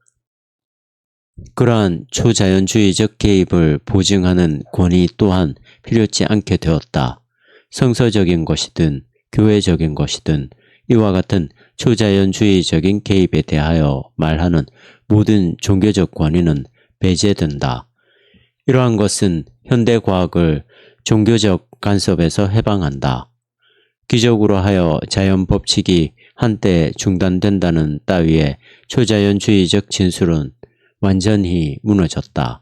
그러한 초자연주의적 개입을 보증하는 권위 또한 필요치 않게 되었다. 성서적인 것이든 교회적인 것이든 이와 같은 초자연주의적인 개입에 대하여 말하는 모든 종교적 권위는 배제된다. 이러한 것은 현대과학을 종교적 간섭에서 해방한다. 기적으로 하여 자연 법칙이 한때 중단된다는 따위의 초자연주의적 진술은 완전히 무너졌다.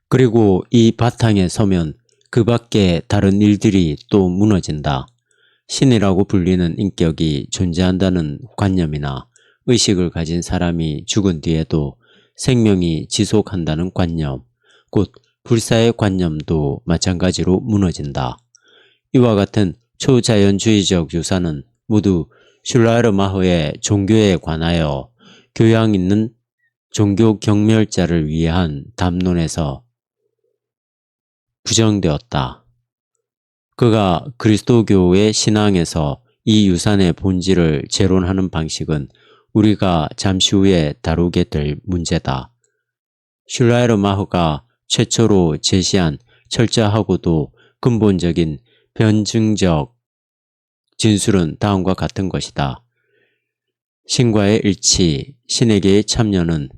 그리고 이 바탕에 서면 그 밖에 다른 일들이 또 무너진다. 신이라고 불리는 인격이 존재한다는 관념이나 의식을 가진 사람이 죽은 뒤에도 생명이 지속한다는 관념, 곧 불사의 관념도 마찬가지로 무너진다. 이와 같은 초자연주의적 유산은 모두 슐라이르 마허의 종교에 관하여 교양 있는 종교 경멸자를 위한 담론에서 부정되었다. 그가 그리스도교의 신앙에서 이 유산의 본질을 재론하는 방식은 우리가 잠시 후에 다루게 될 문제다. 슐라이르 마허가 최초로 제시한 철저하고도 근본적인 변증적 진술은 다음과 같은 것이다. 신과의 일치, 신에게의 참여는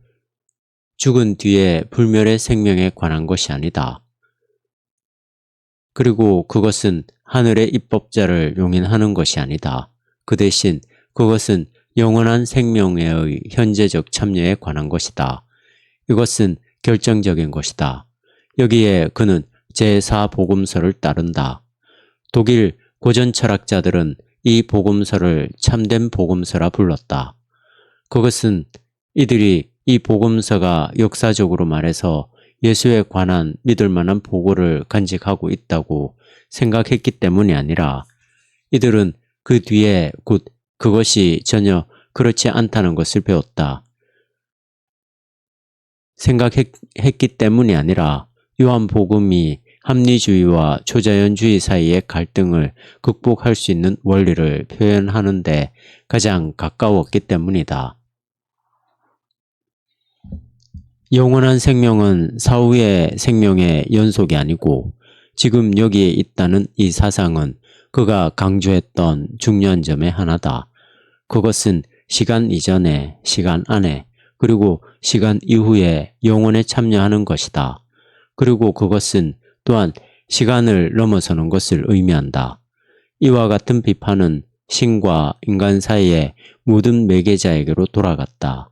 죽은 뒤에 불멸의 생명에 관한 것이 아니다. 그리고 그것은 하늘의 입법자를 용인하는 것이 아니다. 그 대신 그것은 영원한 생명의 현재적 참여에 관한 것이다. 이것은 결정적인 것이다. 여기에 그는 제4복음서를 따른다. 독일 고전 철학자들은 이 복음서를 참된 복음서라 불렀다. 그것은 이들이 이 복음서가 역사적으로 말해서 예수에 관한 믿을 만한 보고를 간직하고 있다고 생각했기 때문이 아니라 이들은 그 뒤에 곧 그것이 전혀 그렇지 않다는 것을 배웠다. 생각했기 때문이 아니라 요한복음이 합리주의와 초자연주의 사이의 갈등을 극복할 수 있는 원리를 표현하는 데 가장 가까웠기 때문이다. 영원한 생명은 사후의 생명의 연속이 아니고 지금 여기에 있다는 이 사상은 그가 강조했던 중요한 점의 하나다. 그것은 시간 이전에, 시간 안에, 그리고 시간 이후에 영원에 참여하는 것이다. 그리고 그것은 또한 시간을 넘어서는 것을 의미한다. 이와 같은 비판은 신과 인간 사이의 모든 매개자에게로 돌아갔다.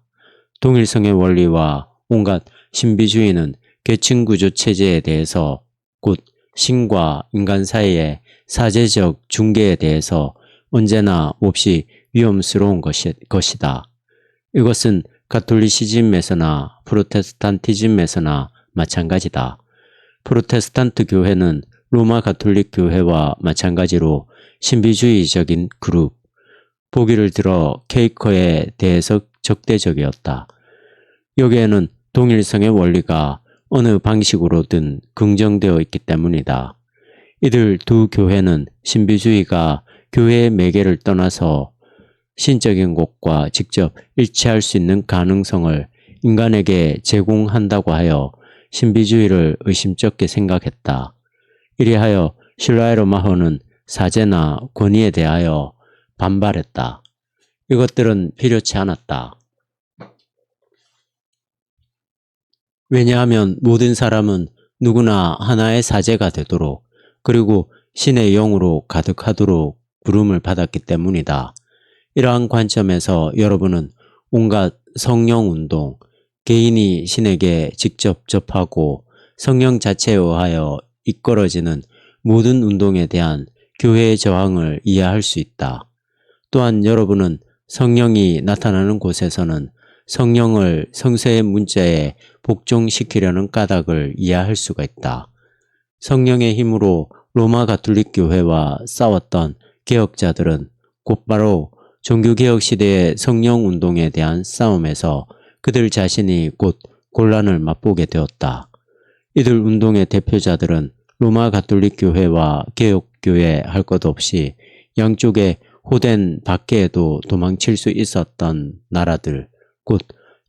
동일성의 원리와 온갖 신비주의는 계층구조 체제에 대해서 곧 신과 인간 사이의 사제적 중개에 대해서 언제나 몹시 위험스러운 것이다. 이것은 가톨리시즘에서나 프로테스탄티즘에서나 마찬가지다. 프로테스탄트 교회는 로마 가톨릭 교회와 마찬가지로 신비주의적인 그룹, 보기를 들어 케이커에 대해서 적대적이었다. 여기에는 동일성의 원리가 어느 방식으로든 긍정되어 있기 때문이다. 이들 두 교회는 신비주의가 교회의 매개를 떠나서 신적인 것과 직접 일치할 수 있는 가능성을 인간에게 제공한다고 하여 신비주의를 의심쩍게 생각했다. 이리하여 슐라이르 마허는 사제나 권위에 대하여 반발했다. 이것들은 필요치 않았다. 왜냐하면 모든 사람은 누구나 하나의 사제가 되도록 그리고 신의 영으로 가득하도록 부름을 받았기 때문이다. 이러한 관점에서 여러분은 온갖 성령운동, 개인이 신에게 직접 접하고 성령 자체에 의하여 이끌어지는 모든 운동에 대한 교회의 저항을 이해할 수 있다. 또한 여러분은 성령이 나타나는 곳에서는 성령을 성서의 문자에 복종시키려는 까닭을 이해할 수가 있다. 성령의 힘으로 로마 가톨릭 교회와 싸웠던 개혁자들은 곧바로 종교개혁 시대의 성령운동에 대한 싸움에서 그들 자신이 곧 곤란을 맛보게 되었다. 이들 운동의 대표자들은 로마 가톨릭 교회와 개혁교회 할 것 없이 양쪽에 호된 밖에도 도망칠 수 있었던 나라들, 곧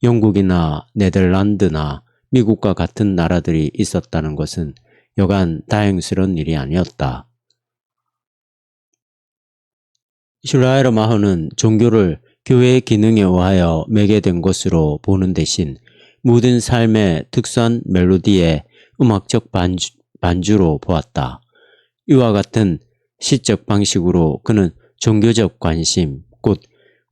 영국이나 네덜란드나 미국과 같은 나라들이 있었다는 것은 여간 다행스러운 일이 아니었다. 슐라이르 마허는 종교를 교회의 기능에 의하여 매개된 것으로 보는 대신 모든 삶의 특수한 멜로디의 음악적 반주로 보았다. 이와 같은 시적 방식으로 그는 종교적 관심, 곧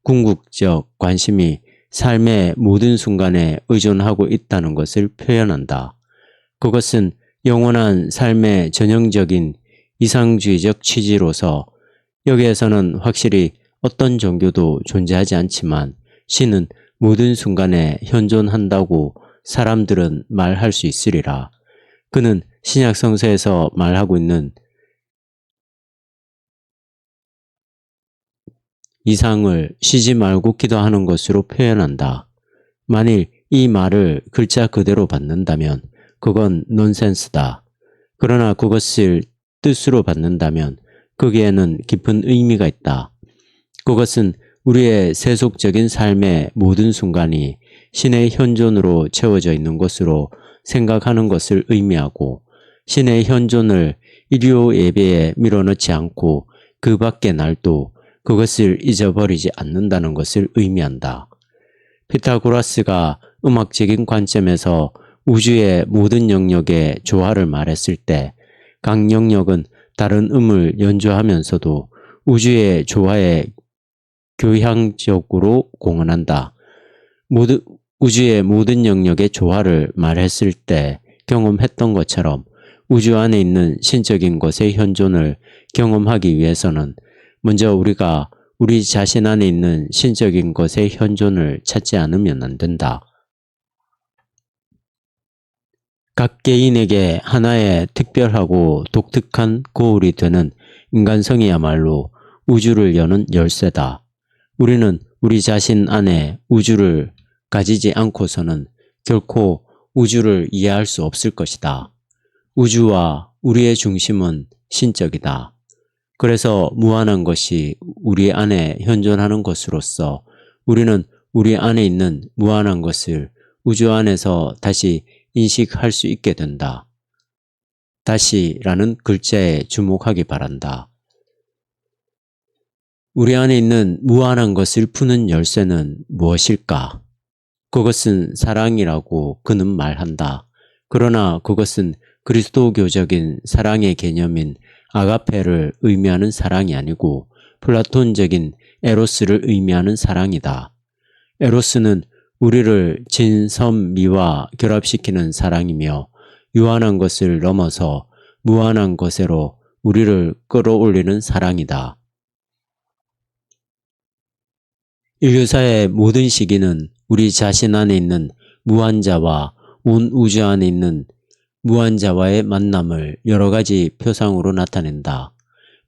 궁극적 관심이 삶의 모든 순간에 의존하고 있다는 것을 표현한다. 그것은 영원한 삶의 전형적인 이상주의적 취지로서 여기에서는 확실히 어떤 종교도 존재하지 않지만 신은 모든 순간에 현존한다고 사람들은 말할 수 있으리라. 그는 신약 성서에서 말하고 있는 이상을 쉬지 말고 기도하는 것으로 표현한다. 만일 이 말을 글자 그대로 받는다면 그건 넌센스다. 그러나 그것을 뜻으로 받는다면 거기에는 깊은 의미가 있다. 그것은 우리의 세속적인 삶의 모든 순간이 신의 현존으로 채워져 있는 것으로 생각하는 것을 의미하고 신의 현존을 일요 예배에 밀어넣지 않고 그 밖의 날도 그것을 잊어버리지 않는다는 것을 의미한다. 피타고라스가 음악적인 관점에서 우주의 모든 영역의 조화를 말했을 때 각 영역은 다른 음을 연주하면서도 우주의 조화에 교향적으로 공헌한다. 우주의 모든 영역의 조화를 말했을 때 경험했던 것처럼 우주 안에 있는 신적인 것의 현존을 경험하기 위해서는 먼저 우리가 우리 자신 안에 있는 신적인 것의 현존을 찾지 않으면 안 된다. 각 개인에게 하나의 특별하고 독특한 거울이 되는 인간성이야말로 우주를 여는 열쇠다. 우리는 우리 자신 안에 우주를 가지지 않고서는 결코 우주를 이해할 수 없을 것이다. 우주와 우리의 중심은 신적이다. 그래서 무한한 것이 우리 안에 현존하는 것으로서 우리는 우리 안에 있는 무한한 것을 우주 안에서 다시 인식할 수 있게 된다. 다시라는 글자에 주목하기 바란다. 우리 안에 있는 무한한 것을 푸는 열쇠는 무엇일까? 그것은 사랑이라고 그는 말한다. 그러나 그것은 그리스도교적인 사랑의 개념인 아가페를 의미하는 사랑이 아니고 플라톤적인 에로스를 의미하는 사랑이다. 에로스는 우리를 진선미와 결합시키는 사랑이며 유한한 것을 넘어서 무한한 것으로 우리를 끌어올리는 사랑이다. 인류사의 모든 시기는 우리 자신 안에 있는 무한자와 온 우주 안에 있는 무한자와의 만남을 여러 가지 표상으로 나타낸다.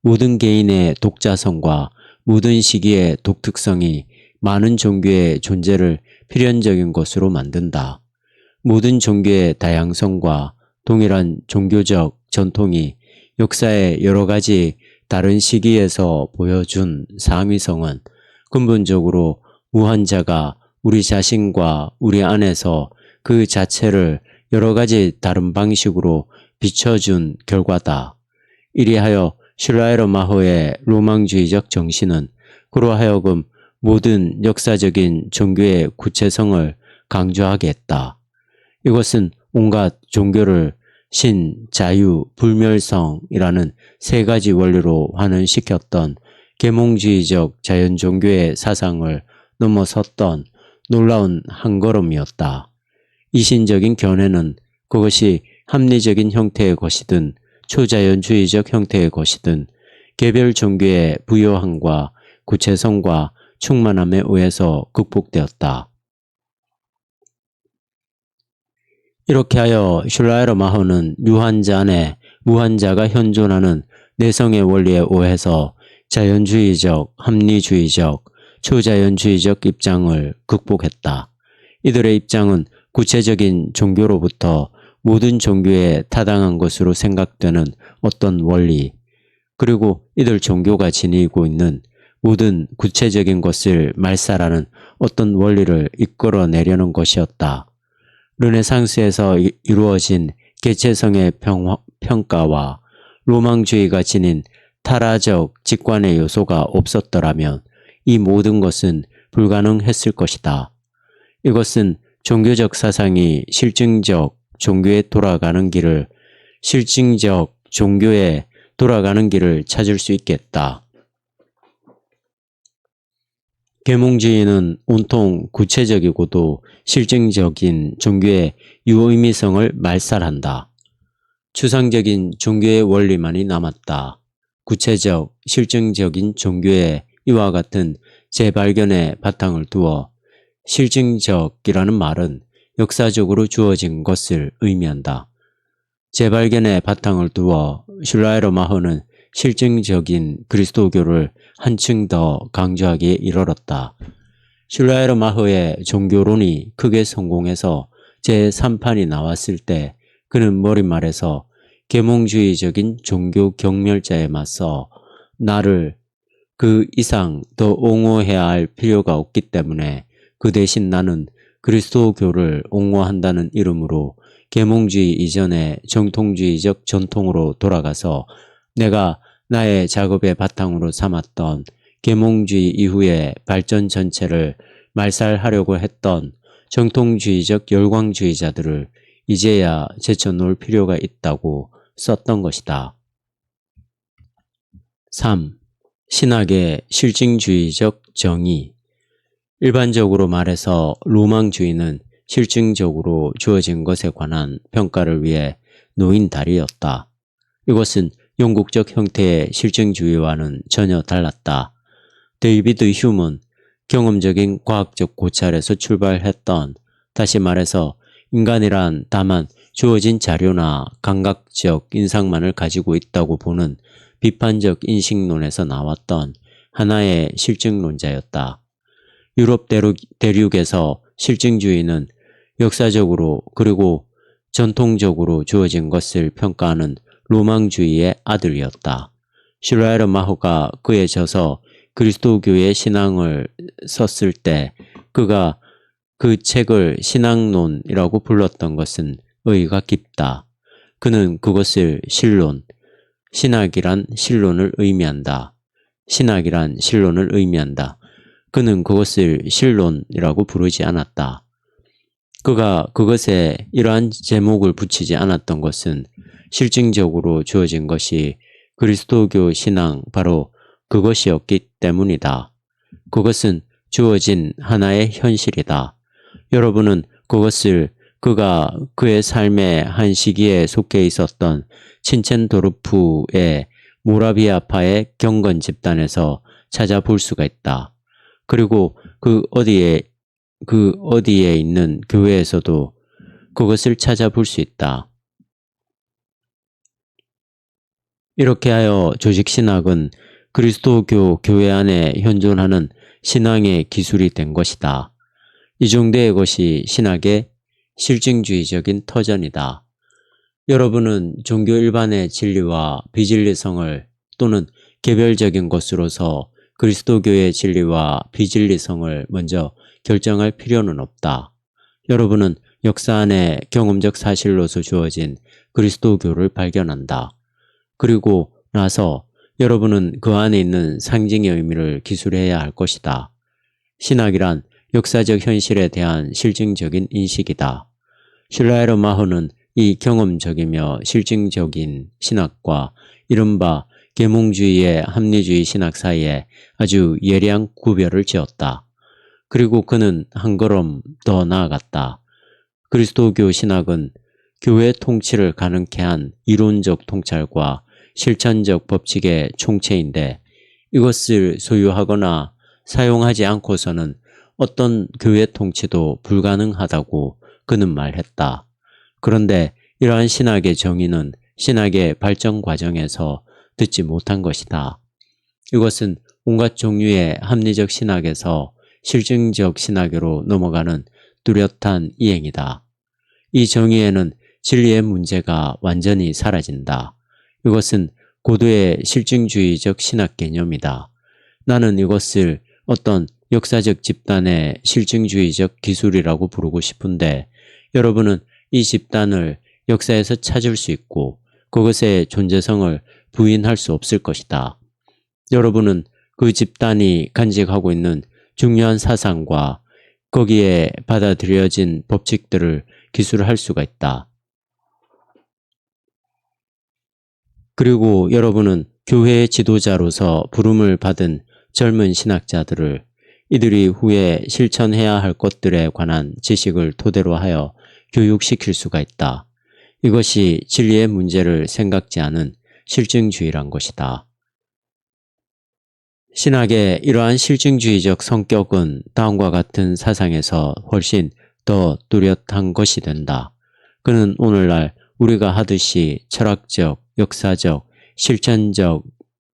모든 개인의 독자성과 모든 시기의 독특성이 많은 종교의 존재를 필연적인 것으로 만든다. 모든 종교의 다양성과 동일한 종교적 전통이 역사의 여러 가지 다른 시기에서 보여준 상위성은 근본적으로 무한자가 우리 자신과 우리 안에서 그 자체를 여러 가지 다른 방식으로 비춰준 결과다. 이리하여 슐라이러마허의 로망주의적 정신은 그로 하여금 모든 역사적인 종교의 구체성을 강조하게 했다. 이것은 온갖 종교를 신, 자유, 불멸성이라는 세 가지 원리로 환원시켰던 계몽주의적 자연종교의 사상을 넘어섰던 놀라운 한 걸음이었다. 이신적인 견해는 그것이 합리적인 형태의 것이든 초자연주의적 형태의 것이든 개별 종교의 부요함과 구체성과 충만함에 의해서 극복되었다. 이렇게 하여 슐라이러마허는 유한자 안에 무한자가 현존하는 내성의 원리에 의해서 자연주의적, 합리주의적, 초자연주의적 입장을 극복했다. 이들의 입장은 구체적인 종교로부터 모든 종교에 타당한 것으로 생각되는 어떤 원리, 그리고 이들 종교가 지니고 있는 모든 구체적인 것을 말살하는 어떤 원리를 이끌어내려는 것이었다. 르네상스에서 이루어진 개체성의 평가와 로망주의가 지닌 타라적 직관의 요소가 없었더라면 이 모든 것은 불가능했을 것이다. 이것은 종교적 사상이 실증적 종교에 돌아가는 길을 찾을 수 있겠다. 계몽주의는 온통 구체적이고도 실증적인 종교의 유의미성을 말살한다. 추상적인 종교의 원리만이 남았다. 구체적, 실증적인 종교의 이와 같은 재발견의 바탕을 두어 실증적이라는 말은 역사적으로 주어진 것을 의미한다. 재발견의 바탕을 두어 슐라이르마허는 실증적인 그리스도교를 한층 더 강조하기에 이르렀다. 슐라이르마허의 종교론이 크게 성공해서 제3판이 나왔을 때 그는 머릿말에서 계몽주의적인 종교 경멸자에 맞서 나를 그 이상 더 옹호해야 할 필요가 없기 때문에 그 대신 나는 그리스도교를 옹호한다는 이름으로 계몽주의 이전의 정통주의적 전통으로 돌아가서 내가 나의 작업의 바탕으로 삼았던 계몽주의 이후의 발전 전체를 말살하려고 했던 정통주의적 열광주의자들을 이제야 제쳐놓을 필요가 있다고 썼던 것이다. 3. 신학의 실증주의적 정의. 일반적으로 말해서 로망주의는 실증적으로 주어진 것에 관한 평가를 위해 놓인 다리였다. 이것은 영국적 형태의 실증주의와는 전혀 달랐다. 데이비드 휴먼, 경험적인 과학적 고찰에서 출발했던, 다시 말해서 인간이란 다만 주어진 자료나 감각적 인상만을 가지고 있다고 보는 비판적 인식론에서 나왔던 하나의 실증론자였다. 유럽 대륙에서 실증주의는 역사적으로 그리고 전통적으로 주어진 것을 평가하는 로망주의의 아들이었다. 슐라이르마허가 그에 져서 그리스도교의 신앙을 썼을 때 그가 그 책을 신앙론이라고 불렀던 것은 의의가 깊다. 그는 그것을 신론, 신학이란 신론을 의미한다. 신학이란 신론을 의미한다. 그는 그것을 신론이라고 부르지 않았다. 그가 그것에 이러한 제목을 붙이지 않았던 것은 실증적으로 주어진 것이 그리스도교 신앙 바로 그것이었기 때문이다. 그것은 주어진 하나의 현실이다. 여러분은 그것을 그가 그의 삶의 한 시기에 속해 있었던 친첸도르프의 모라비아파의 경건 집단에서 찾아볼 수가 있다. 그리고 그 어디에 있는 교회에서도 그것을 찾아볼 수 있다. 이렇게 하여 조직신학은 그리스도교 교회 안에 현존하는 신앙의 기술이 된 것이다. 이 정도의 것이 신학의 실증주의적인 터전이다. 여러분은 종교 일반의 진리와 비진리성을 또는 개별적인 것으로서 그리스도교의 진리와 비진리성을 먼저 결정할 필요는 없다. 여러분은 역사 안에 경험적 사실로서 주어진 그리스도교를 발견한다. 그리고 나서 여러분은 그 안에 있는 상징의 의미를 기술해야 할 것이다. 신학이란 역사적 현실에 대한 실증적인 인식이다. 슐라이르마허는 이 경험적이며 실증적인 신학과 이른바 계몽주의의 합리주의 신학 사이에 아주 예리한 구별을 지었다. 그리고 그는 한 걸음 더 나아갔다. 그리스도교 신학은 교회 통치를 가능케 한 이론적 통찰과 실천적 법칙의 총체인데 이것을 소유하거나 사용하지 않고서는 어떤 교회 통치도 불가능하다고 그는 말했다. 그런데 이러한 신학의 정의는 신학의 발전 과정에서 듣지 못한 것이다. 이것은 온갖 종류의 합리적 신학에서 실증적 신학으로 넘어가는 뚜렷한 이행이다. 이 정의에는 진리의 문제가 완전히 사라진다. 이것은 고도의 실증주의적 신학 개념이다. 나는 이것을 어떤 역사적 집단의 실증주의적 기술이라고 부르고 싶은데 여러분은 이 집단을 역사에서 찾을 수 있고 그것의 존재성을 부인할 수 없을 것이다. 여러분은 그 집단이 간직하고 있는 중요한 사상과 거기에 받아들여진 법칙들을 기술할 수가 있다. 그리고 여러분은 교회의 지도자로서 부름을 받은 젊은 신학자들을 이들이 후에 실천해야 할 것들에 관한 지식을 토대로 하여 교육시킬 수가 있다. 이것이 진리의 문제를 생각지 않은 실증주의란 것이다. 신학의 이러한 실증주의적 성격은 다음과 같은 사상에서 훨씬 더 뚜렷한 것이 된다. 그는 오늘날 우리가 하듯이 철학적, 역사적, 실천적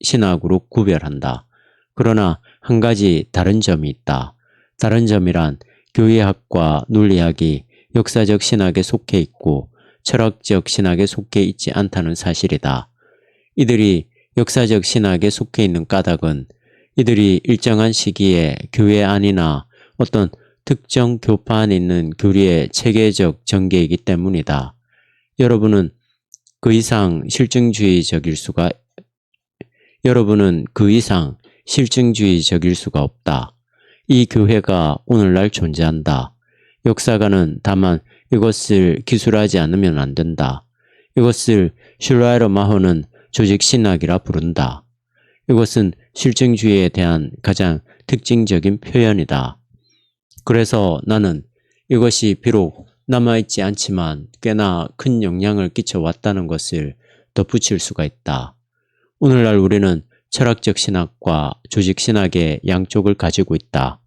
신학으로 구별한다. 그러나 한 가지 다른 점이 있다. 다른 점이란 교회학과 논리학이 역사적 신학에 속해 있고 철학적 신학에 속해 있지 않다는 사실이다. 이들이 역사적 신학에 속해 있는 까닭은 이들이 일정한 시기에 교회 안이나 어떤 특정 교파 안에 있는 교리의 체계적 전개이기 때문이다. 여러분은 그 이상 실증주의적일 수가 없다. 이 교회가 오늘날 존재한다. 역사가는 다만 이것을 기술하지 않으면 안 된다. 이것을 슐라이러 마허는 조직신학이라 부른다. 이것은 실증주의에 대한 가장 특징적인 표현이다. 그래서 나는 이것이 비록 남아있지 않지만 꽤나 큰 영향을 끼쳐왔다는 것을 덧붙일 수가 있다. 오늘날 우리는 철학적 신학과 조직신학의 양쪽을 가지고 있다.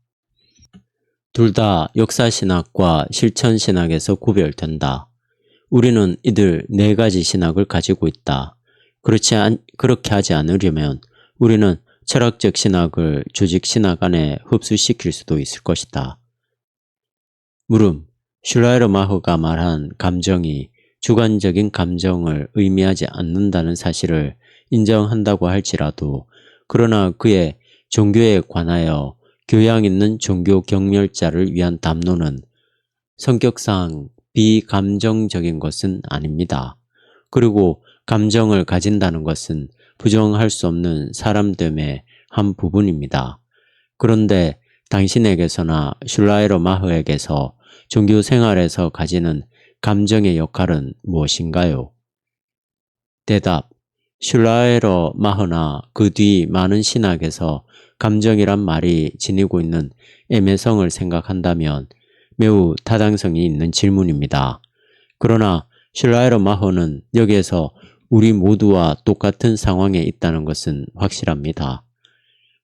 둘 다 역사신학과 실천신학에서 구별된다. 우리는 이들 네 가지 신학을 가지고 있다. 그렇게 하지 않으려면 우리는 철학적 신학을 조직신학 안에 흡수시킬 수도 있을 것이다. 물음, 슐라이러 마허가 말한 감정이 주관적인 감정을 의미하지 않는다는 사실을 인정한다고 할지라도 그러나 그의 종교에 관하여 교양 있는 종교 경멸자를 위한 담론은 성격상 비감정적인 것은 아닙니다. 그리고 감정을 가진다는 것은 부정할 수 없는 사람됨의 한 부분입니다. 그런데 당신에게서나 슐라이러 마허에게서 종교 생활에서 가지는 감정의 역할은 무엇인가요? 대답, 슐라이러 마허나 그 뒤 많은 신학에서 감정이란 말이 지니고 있는 애매성을 생각한다면 매우 타당성이 있는 질문입니다. 그러나 슐라이러 마허는 여기에서 우리 모두와 똑같은 상황에 있다는 것은 확실합니다.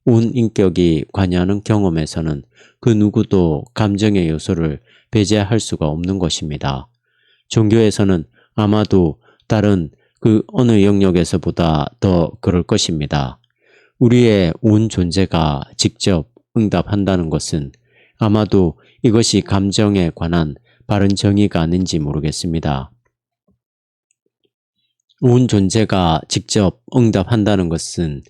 온 인격이 관여하는 경험에서는 그 누구도 감정의 요소를 배제할 수가 없는 것입니다. 종교에서는 아마도 다른 그 어느 영역에서보다 더 그럴 것입니다. 우리의 온 존재가 직접 응답한다는 것은 아마도 이것이 감정에 관한 바른 정의가 아닌지 모르겠습니다. 온 존재가 직접 응답한다는 것은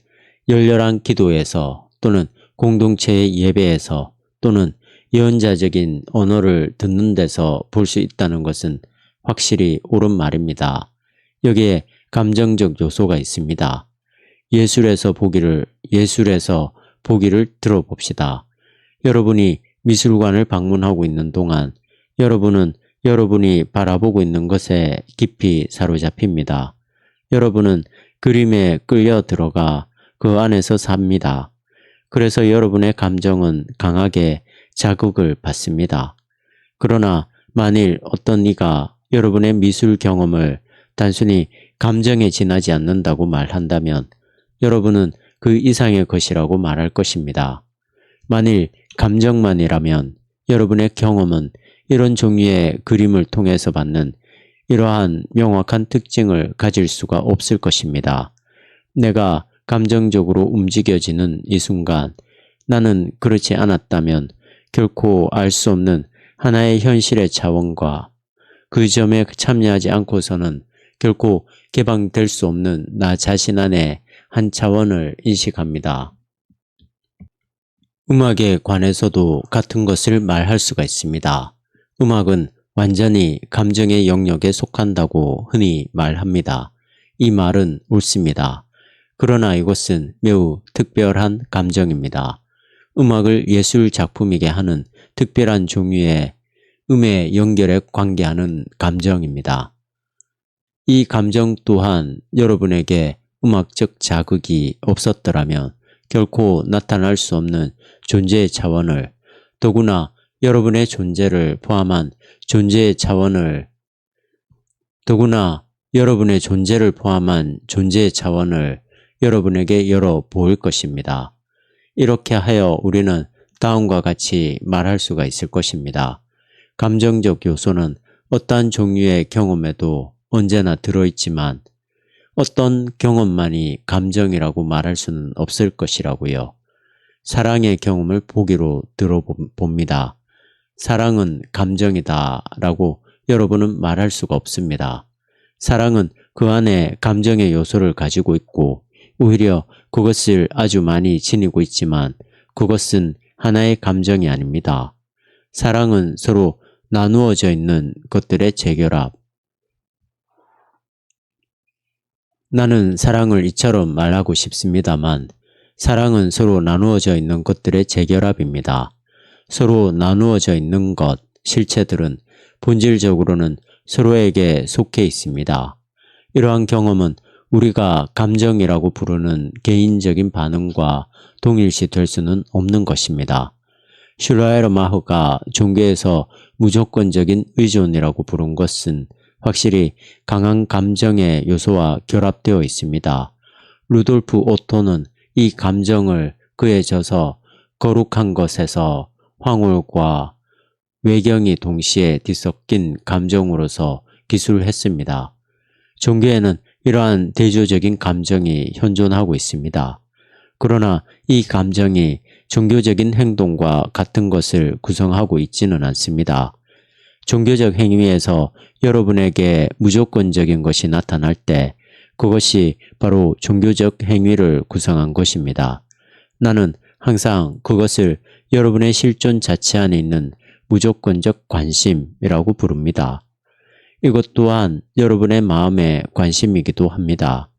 열렬한 기도에서 또는 공동체의 예배에서 또는 예언자적인 언어를 듣는 데서 볼 수 있다는 것은 확실히 옳은 말입니다. 여기에 감정적 요소가 있습니다. 예술에서 보기를 들어봅시다. 여러분이 미술관을 방문하고 있는 동안 여러분은 여러분이 바라보고 있는 것에 깊이 사로잡힙니다. 여러분은 그림에 끌려 들어가 그 안에서 삽니다. 그래서 여러분의 감정은 강하게 자극을 받습니다. 그러나 만일 어떤 이가 여러분의 미술 경험을 단순히 감정에 지나지 않는다고 말한다면 여러분은 그 이상의 것이라고 말할 것입니다. 만일 감정만이라면 여러분의 경험은 이런 종류의 그림을 통해서 받는 이러한 명확한 특징을 가질 수가 없을 것입니다. 내가 감정적으로 움직여지는 이 순간 나는 그렇지 않았다면 결코 알 수 없는 하나의 현실의 차원과 그 점에 참여하지 않고서는 결코 개방될 수 없는 나 자신 안의 한 차원을 인식합니다. 음악에 관해서도 같은 것을 말할 수가 있습니다. 음악은 완전히 감정의 영역에 속한다고 흔히 말합니다. 이 말은 옳습니다. 그러나 이것은 매우 특별한 감정입니다. 음악을 예술 작품이게 하는 특별한 종류의 음의 연결에 관계하는 감정입니다. 이 감정 또한 여러분에게 음악적 자극이 없었더라면 결코 나타날 수 없는 존재의 차원을, 더구나 여러분의 존재를 포함한 존재의 차원을 여러분에게 열어 보일 것입니다. 이렇게 하여 우리는 다음과 같이 말할 수가 있을 것입니다. 감정적 요소는 어떠한 종류의 경험에도 언제나 들어있지만 어떤 경험만이 감정이라고 말할 수는 없을 것이라고요. 사랑의 경험을 보기로 들어봅니다. 사랑은 감정이다 라고 여러분은 말할 수가 없습니다. 사랑은 그 안에 감정의 요소를 가지고 있고 오히려 그것을 아주 많이 지니고 있지만 그것은 하나의 감정이 아닙니다. 사랑은 서로 나누어져 있는 것들의 재결합. 나는 사랑을 이처럼 말하고 싶습니다만 사랑은 서로 나누어져 있는 것들의 재결합입니다. 서로 나누어져 있는 것, 실체들은 본질적으로는 서로에게 속해 있습니다. 이러한 경험은 우리가 감정이라고 부르는 개인적인 반응과 동일시 될 수는 없는 것입니다. 슐라이르마흐가 종교에서 무조건적인 의존이라고 부른 것은 확실히 강한 감정의 요소와 결합되어 있습니다. 루돌프 오토는 이 감정을 그에 져서 거룩한 것에서 황홀과 외경이 동시에 뒤섞인 감정으로서 기술했습니다. 종교에는 이러한 대조적인 감정이 현존하고 있습니다. 그러나 이 감정이 종교적인 행동과 같은 것을 구성하고 있지는 않습니다. 종교적 행위에서 여러분에게 무조건적인 것이 나타날 때 그것이 바로 종교적 행위를 구성한 것입니다. 나는 항상 그것을 여러분의 실존 자체 안에 있는 무조건적 관심이라고 부릅니다. 이것 또한 여러분의 마음의 관심이기도 합니다.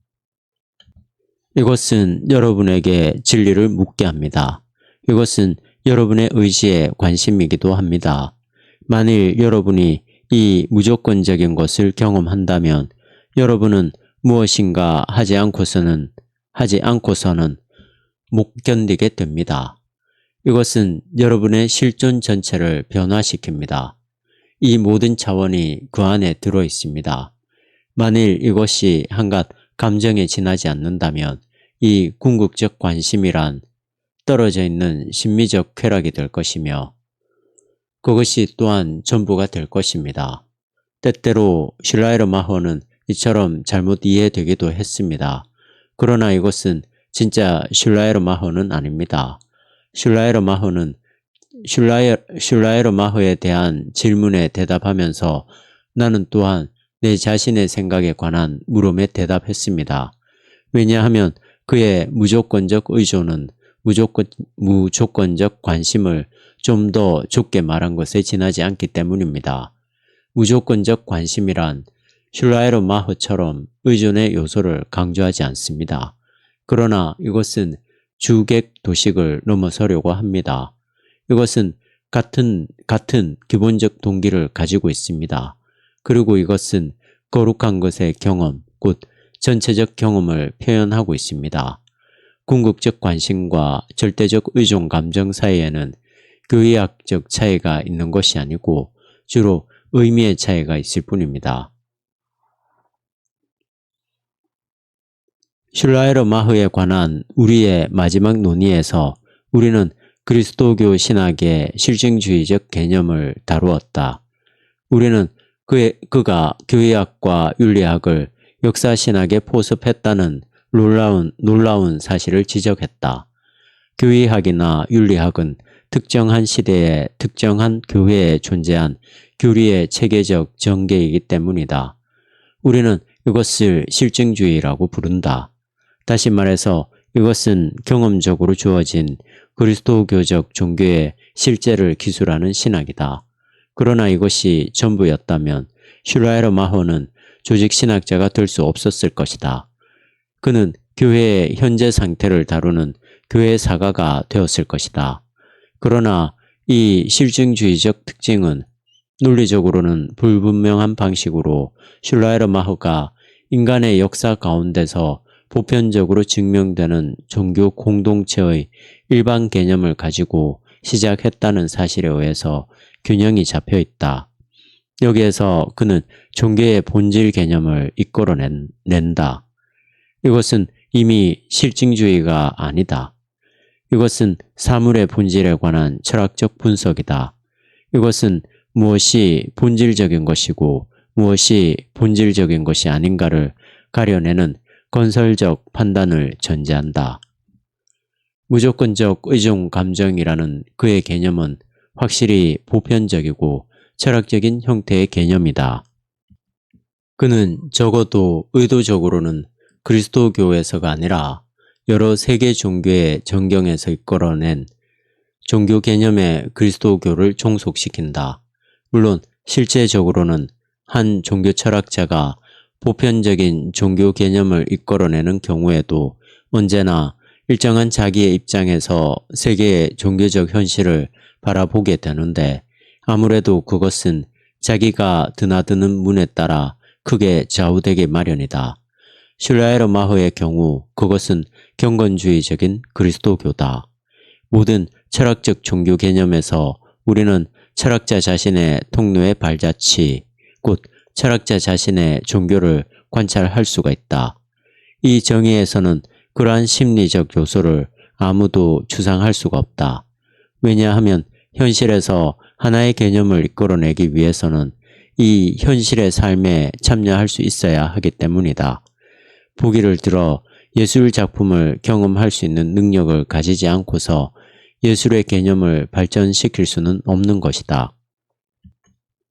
이것은 여러분에게 진리를 묻게 합니다. 이것은 여러분의 의지에 관심이기도 합니다. 만일 여러분이 이 무조건적인 것을 경험한다면 여러분은 무엇인가 하지 않고서는 못 견디게 됩니다. 이것은 여러분의 실존 전체를 변화시킵니다. 이 모든 차원이 그 안에 들어 있습니다. 만일 이것이 한갓 감정에 지나지 않는다면 이 궁극적 관심이란 떨어져 있는 심미적 쾌락이 될 것이며 그것이 또한 전부가 될 것입니다. 때때로 슐라이르마허는 이처럼 잘못 이해되기도 했습니다. 그러나 이것은 진짜 슐라이르마허는 아닙니다. 슐라이르마허에 대한 질문에 대답하면서 나는 또한 내 자신의 생각에 관한 물음에 대답했습니다. 왜냐하면 그의 무조건적 의존은 무조건적 관심을 좀 더 좁게 말한 것에 지나지 않기 때문입니다. 무조건적 관심이란 슐라이르마허처럼 의존의 요소를 강조하지 않습니다. 그러나 이것은 주객 도식을 넘어서려고 합니다. 이것은 같은 기본적 동기를 가지고 있습니다. 그리고 이것은 거룩한 것의 경험, 곧 전체적 경험을 표현하고 있습니다. 궁극적 관심과 절대적 의존 감정 사이에는 교의학적 차이가 있는 것이 아니고 주로 의미의 차이가 있을 뿐입니다. 슐라이르마흐에 관한 우리의 마지막 논의에서 우리는 그리스도교 신학의 실증주의적 개념을 다루었다. 우리는 그가 교의학과 윤리학을 역사신학에 포섭했다는 놀라운 사실을 지적했다. 교의학이나 윤리학은 특정한 시대에 특정한 교회에 존재한 교리의 체계적 전개이기 때문이다. 우리는 이것을 실증주의라고 부른다. 다시 말해서 이것은 경험적으로 주어진 그리스도교적 종교의 실제를 기술하는 신학이다. 그러나 이것이 전부였다면 슐라이르마허는 조직신학자가 될 수 없었을 것이다. 그는 교회의 현재 상태를 다루는 교회사가가 되었을 것이다. 그러나 이 실증주의적 특징은 논리적으로는 불분명한 방식으로 슐라이르마허가 인간의 역사 가운데서 보편적으로 증명되는 종교 공동체의 일반 개념을 가지고 시작했다는 사실에 의해서 균형이 잡혀 있다. 여기에서 그는 종교의 본질 개념을 이끌어낸다. 이것은 이미 실증주의가 아니다. 이것은 사물의 본질에 관한 철학적 분석이다. 이것은 무엇이 본질적인 것이고 무엇이 본질적인 것이 아닌가를 가려내는 건설적 판단을 전제한다. 무조건적 의존 감정이라는 그의 개념은 확실히 보편적이고 철학적인 형태의 개념이다. 그는 적어도 의도적으로는 그리스도교에서가 아니라 여러 세계 종교의 정경에서 이끌어낸 종교 개념에 그리스도교를 종속시킨다. 물론 실제적으로는 한 종교 철학자가 보편적인 종교 개념을 이끌어내는 경우에도 언제나 일정한 자기의 입장에서 세계의 종교적 현실을 바라보게 되는데 아무래도 그것은 자기가 드나드는 문에 따라 크게 좌우되기 마련이다. 슐라에르마흐의 경우 그것은 경건주의적인 그리스도교다. 모든 철학적 종교 개념에서 우리는 철학자 자신의 통로의 발자취, 곧 철학자 자신의 종교를 관찰할 수가 있다. 이 정의에서는 그러한 심리적 요소를 아무도 추상할 수가 없다. 왜냐하면 현실에서 하나의 개념을 이끌어내기 위해서는 이 현실의 삶에 참여할 수 있어야 하기 때문이다. 보기를 들어 예술 작품을 경험할 수 있는 능력을 가지지 않고서 예술의 개념을 발전시킬 수는 없는 것이다.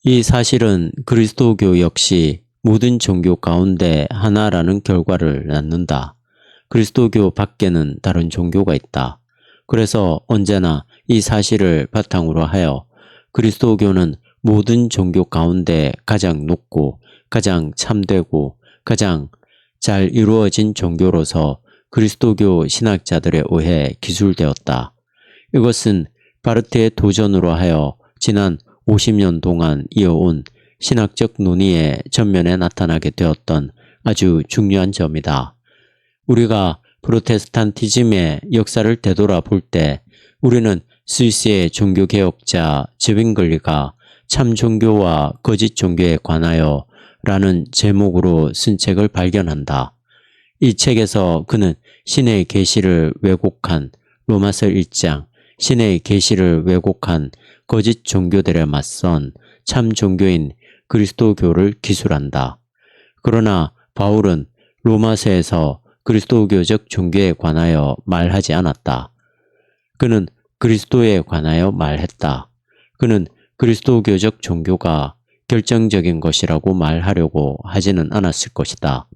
이 사실은 그리스도교 역시 모든 종교 가운데 하나라는 결과를 낳는다. 그리스도교 밖에는 다른 종교가 있다. 그래서 언제나 이 사실을 바탕으로 하여 그리스도교는 모든 종교 가운데 가장 높고 가장 참되고 가장 잘 이루어진 종교로서 그리스도교 신학자들에 의해 기술되었다. 이것은 바르트의 도전으로 하여 지난 50년 동안 이어온 신학적 논의의 전면에 나타나게 되었던 아주 중요한 점이다. 우리가 프로테스탄티즘의 역사를 되돌아볼 때 우리는 스위스의 종교개혁자 즈빙글리가 참 종교와 거짓 종교에 관하여 라는 제목으로 쓴 책을 발견한다. 이 책에서 그는 신의 계시를 왜곡한 로마서 1장, 신의 계시를 왜곡한 거짓 종교들에 맞선 참 종교인 그리스도교를 기술한다. 그러나 바울은 로마서에서 그리스도교적 종교에 관하여 말하지 않았다. 그는 그리스도에 관하여 말했다. 그는 그리스도교적 종교가 결정적인 것이라고 말하려고 하지는 않았을 것이다.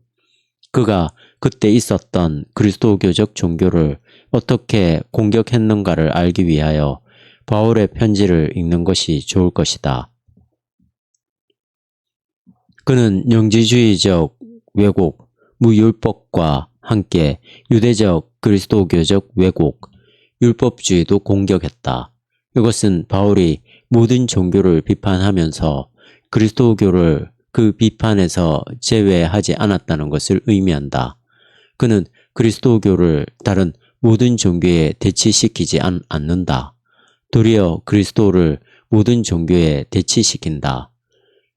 그가 그때 있었던 그리스도교적 종교를 어떻게 공격했는가를 알기 위하여 바울의 편지를 읽는 것이 좋을 것이다. 그는 영지주의적 왜곡, 무율법과 함께 유대적 그리스도교적 왜곡, 율법주의도 공격했다. 이것은 바울이 모든 종교를 비판하면서 그리스도교를 그 비판에서 제외하지 않았다는 것을 의미한다. 그는 그리스도교를 다른 모든 종교에 대치시키지 않는다. 도리어 그리스도를 모든 종교에 대치시킨다.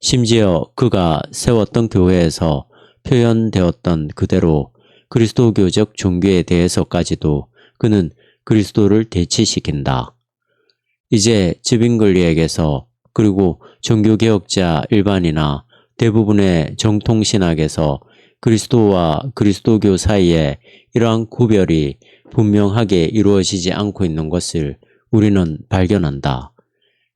심지어 그가 세웠던 교회에서 표현되었던 그대로 그리스도교적 종교에 대해서까지도 그는 그리스도를 대치시킨다. 이제 즈빙글리에게서 그리고 종교개혁자 일반이나 대부분의 정통신학에서 그리스도와 그리스도교 사이에 이러한 구별이 분명하게 이루어지지 않고 있는 것을 우리는 발견한다.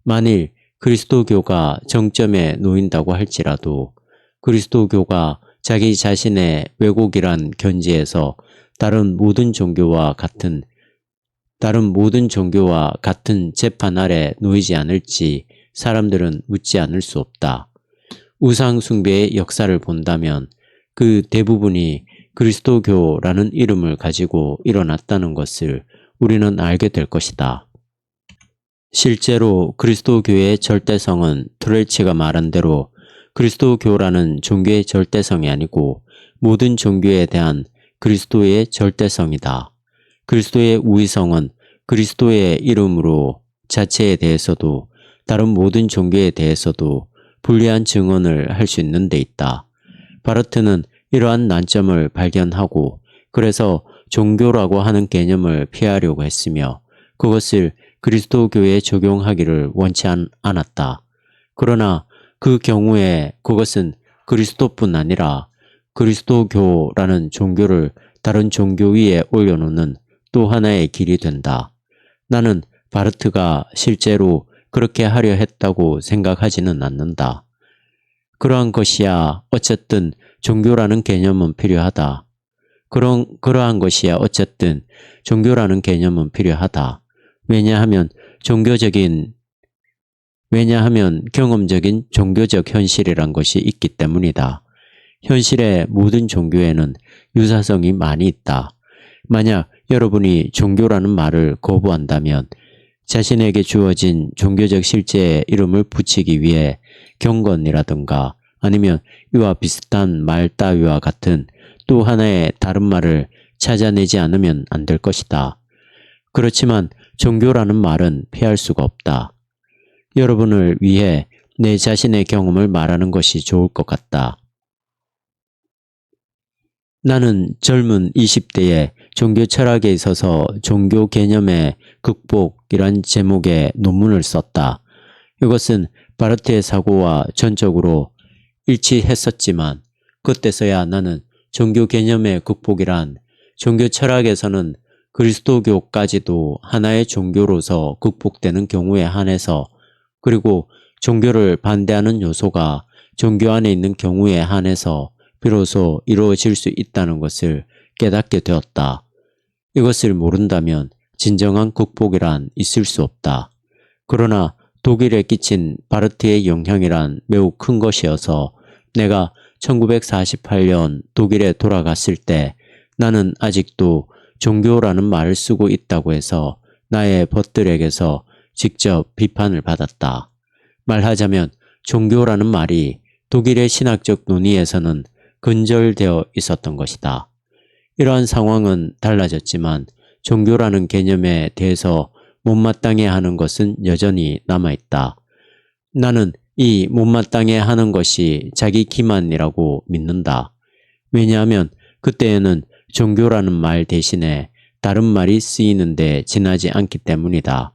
만일 그리스도교가 정점에 놓인다고 할지라도 그리스도교가 자기 자신의 왜곡이란 견지에서 다른 모든 종교와 같은 재판 아래 놓이지 않을지 사람들은 묻지 않을 수 없다. 우상 숭배의 역사를 본다면 그 대부분이 그리스도교라는 이름을 가지고 일어났다는 것을 우리는 알게 될 것이다. 실제로 그리스도교의 절대성은 트렐치가 말한 대로 그리스도교라는 종교의 절대성이 아니고 모든 종교에 대한 그리스도의 절대성이다. 그리스도의 우위성은 그리스도의 이름으로 자체에 대해서도 다른 모든 종교에 대해서도 불리한 증언을 할 수 있는 데 있다. 바르트는 이러한 난점을 발견하고 그래서 종교라고 하는 개념을 피하려고 했으며 그것을 그리스도교에 적용하기를 원치 않았다. 그러나 그 경우에 그것은 그리스도뿐 아니라 그리스도교라는 종교를 다른 종교 위에 올려놓는 또 하나의 길이 된다. 나는 바르트가 실제로 그렇게 하려 했다고 생각하지는 않는다. 그러한 것이야 어쨌든 종교라는 개념은 필요하다. 그러한 것이야 어쨌든 종교라는 개념은 필요하다. 왜냐하면 경험적인 종교적 현실이란 것이 있기 때문이다. 현실의 모든 종교에는 유사성이 많이 있다. 만약 여러분이 종교라는 말을 거부한다면 자신에게 주어진 종교적 실제의 이름을 붙이기 위해 경건이라든가 아니면 이와 비슷한 말 따위와 같은 또 하나의 다른 말을 찾아내지 않으면 안 될 것이다. 그렇지만 종교라는 말은 피할 수가 없다. 여러분을 위해 내 자신의 경험을 말하는 것이 좋을 것 같다. 나는 젊은 20대에 종교 철학에 있어서 종교 개념의 극복이란 제목의 논문을 썼다. 이것은 바르트의 사고와 전적으로 일치했었지만 그때서야 나는 종교 개념의 극복이란 종교 철학에서는 그리스도교까지도 하나의 종교로서 극복되는 경우에 한해서 그리고 종교를 반대하는 요소가 종교 안에 있는 경우에 한해서 비로소 이루어질 수 있다는 것을 깨닫게 되었다. 이것을 모른다면 진정한 극복이란 있을 수 없다. 그러나 독일에 끼친 바르트의 영향이란 매우 큰 것이어서 내가 1948년 독일에 돌아갔을 때 나는 아직도 종교라는 말을 쓰고 있다고 해서 나의 벗들에게서 직접 비판을 받았다. 말하자면 종교라는 말이 독일의 신학적 논의에서는 근절되어 있었던 것이다. 이러한 상황은 달라졌지만 종교라는 개념에 대해서 못마땅해 하는 것은 여전히 남아있다. 나는 이 못마땅해 하는 것이 자기 기만이라고 믿는다. 왜냐하면 그때에는 종교라는 말 대신에 다른 말이 쓰이는데 지나지 않기 때문이다.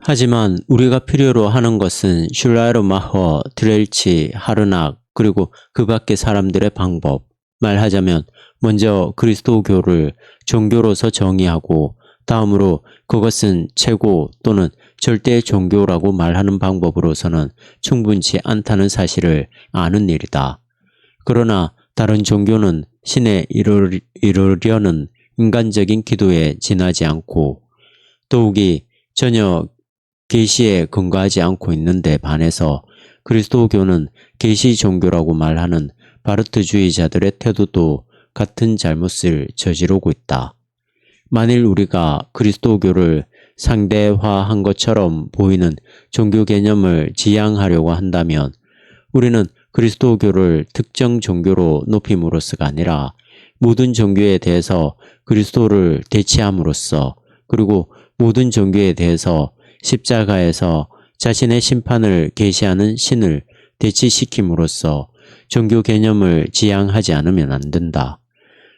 하지만 우리가 필요로 하는 것은 슐라이르마허, 드렐치, 하르낙 그리고 그 밖의 사람들의 방법. 말하자면 먼저 그리스도교를 종교로서 정의하고 다음으로 그것은 최고 또는 절대 종교라고 말하는 방법으로서는 충분치 않다는 사실을 아는 일이다. 그러나 다른 종교는 신에 이르려는 인간적인 기도에 지나지 않고 더욱이 전혀 계시에 근거하지 않고 있는데 반해서 그리스도교는 계시 종교라고 말하는 바르트주의자들의 태도도 같은 잘못을 저지르고 있다. 만일 우리가 그리스도교를 상대화한 것처럼 보이는 종교 개념을 지향하려고 한다면 우리는 그리스도교를 특정 종교로 높임으로써가 아니라 모든 종교에 대해서 그리스도를 대치함으로써 그리고 모든 종교에 대해서 십자가에서 자신의 심판을 계시하는 신을 대치시킴으로써 종교 개념을 지향하지 않으면 안 된다.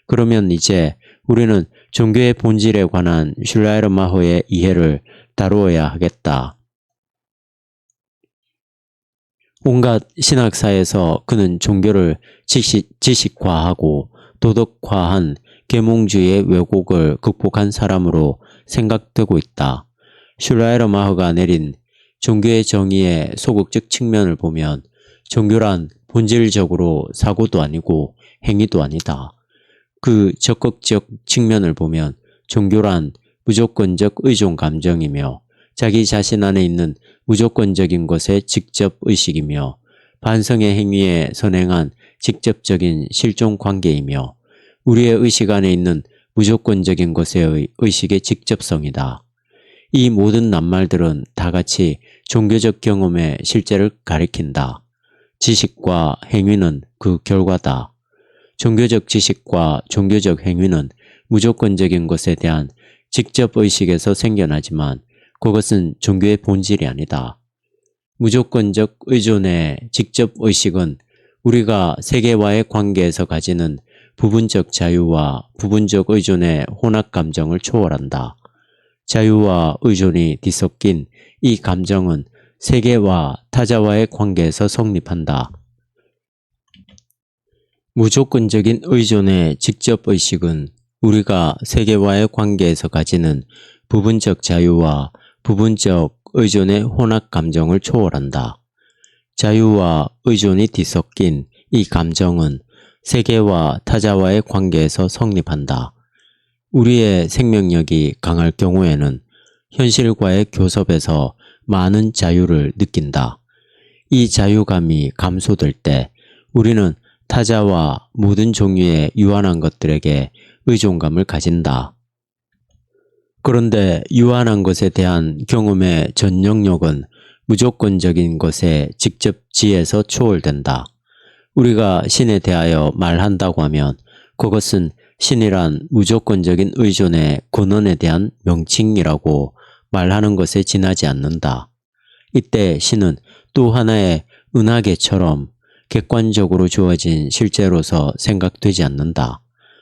그러면 이제 우리는 종교의 본질에 관한 슐라이르마허의 이해를 다루어야 하겠다. 온갖 신학사에서 그는 종교를 지식화하고 도덕화한 계몽주의의 왜곡을 극복한 사람으로 생각되고 있다. 슐라이르마허가 내린 종교의 정의의 소극적 측면을 보면 종교란 본질적으로 사고도 아니고 행위도 아니다. 그 적극적 측면을 보면 종교란 무조건적 의존 감정이며 자기 자신 안에 있는 무조건적인 것의 직접 의식이며 반성의 행위에 선행한 직접적인 실존 관계이며 우리의 의식 안에 있는 무조건적인 것의 의식의 직접성이다. 이 모든 낱말들은 다같이 종교적 경험의 실제를 가리킨다. 지식과 행위는 그 결과다. 종교적 지식과 종교적 행위는 무조건적인 것에 대한 직접 의식에서 생겨나지만 그것은 종교의 본질이 아니다. 무조건적 의존의 직접 의식은 우리가 세계와의 관계에서 가지는 부분적 자유와 부분적 의존의 혼합 감정을 초월한다. 자유와 의존이 뒤섞인 이 감정은 세계와 타자와의 관계에서 성립한다. 무조건적인 의존의 직접의식은 우리가 세계와의 관계에서 가지는 부분적 자유와 부분적 의존의 혼합 감정을 초월한다. 자유와 의존이 뒤섞인 이 감정은 세계와 타자와의 관계에서 성립한다. 우리의 생명력이 강할 경우에는 현실과의 교섭에서 많은 자유를 느낀다. 이 자유감이 감소될 때 우리는 타자와 모든 종류의 유한한 것들에게 의존감을 가진다. 그런데 유한한 것에 대한 경험의 전 영역은 무조건적인 것의 직접 지에서 초월된다. 우리가 신에 대하여 말한다고 하면 그것은 신이란 무조건적인 의존의 근원에 대한 명칭이라고 말하는 것에 지나지 않는다. 이때 신은 또 하나의 은하계처럼 객관적으로 주어진 실제로서 생각되지 않는다.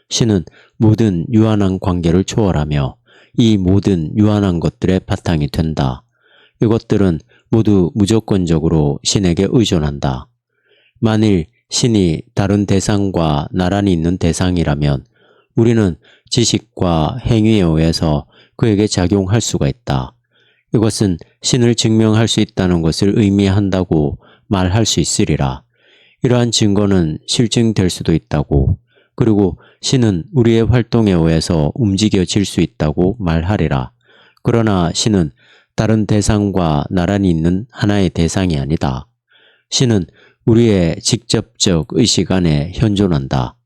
신은 모든 유한한 관계를 초월하며 이 모든 유한한 것들의 바탕이 된다. 이것들은 모두 무조건적으로 신에게 의존한다. 만일 신이 다른 대상과 나란히 있는 대상이라면 우리는 지식과 행위에 의해서 그에게 작용할 수가 있다. 이것은 신을 증명할 수 있다는 것을 의미한다고 말할 수 있으리라. 이러한 증거는 실증될 수도 있다고, 그리고 신은 우리의 활동에 의해서 움직여질 수 있다고 말하리라. 그러나 신은 다른 대상과 나란히 있는 하나의 대상이 아니다. 신은 우리의 직접적 의식 안에 현존한다.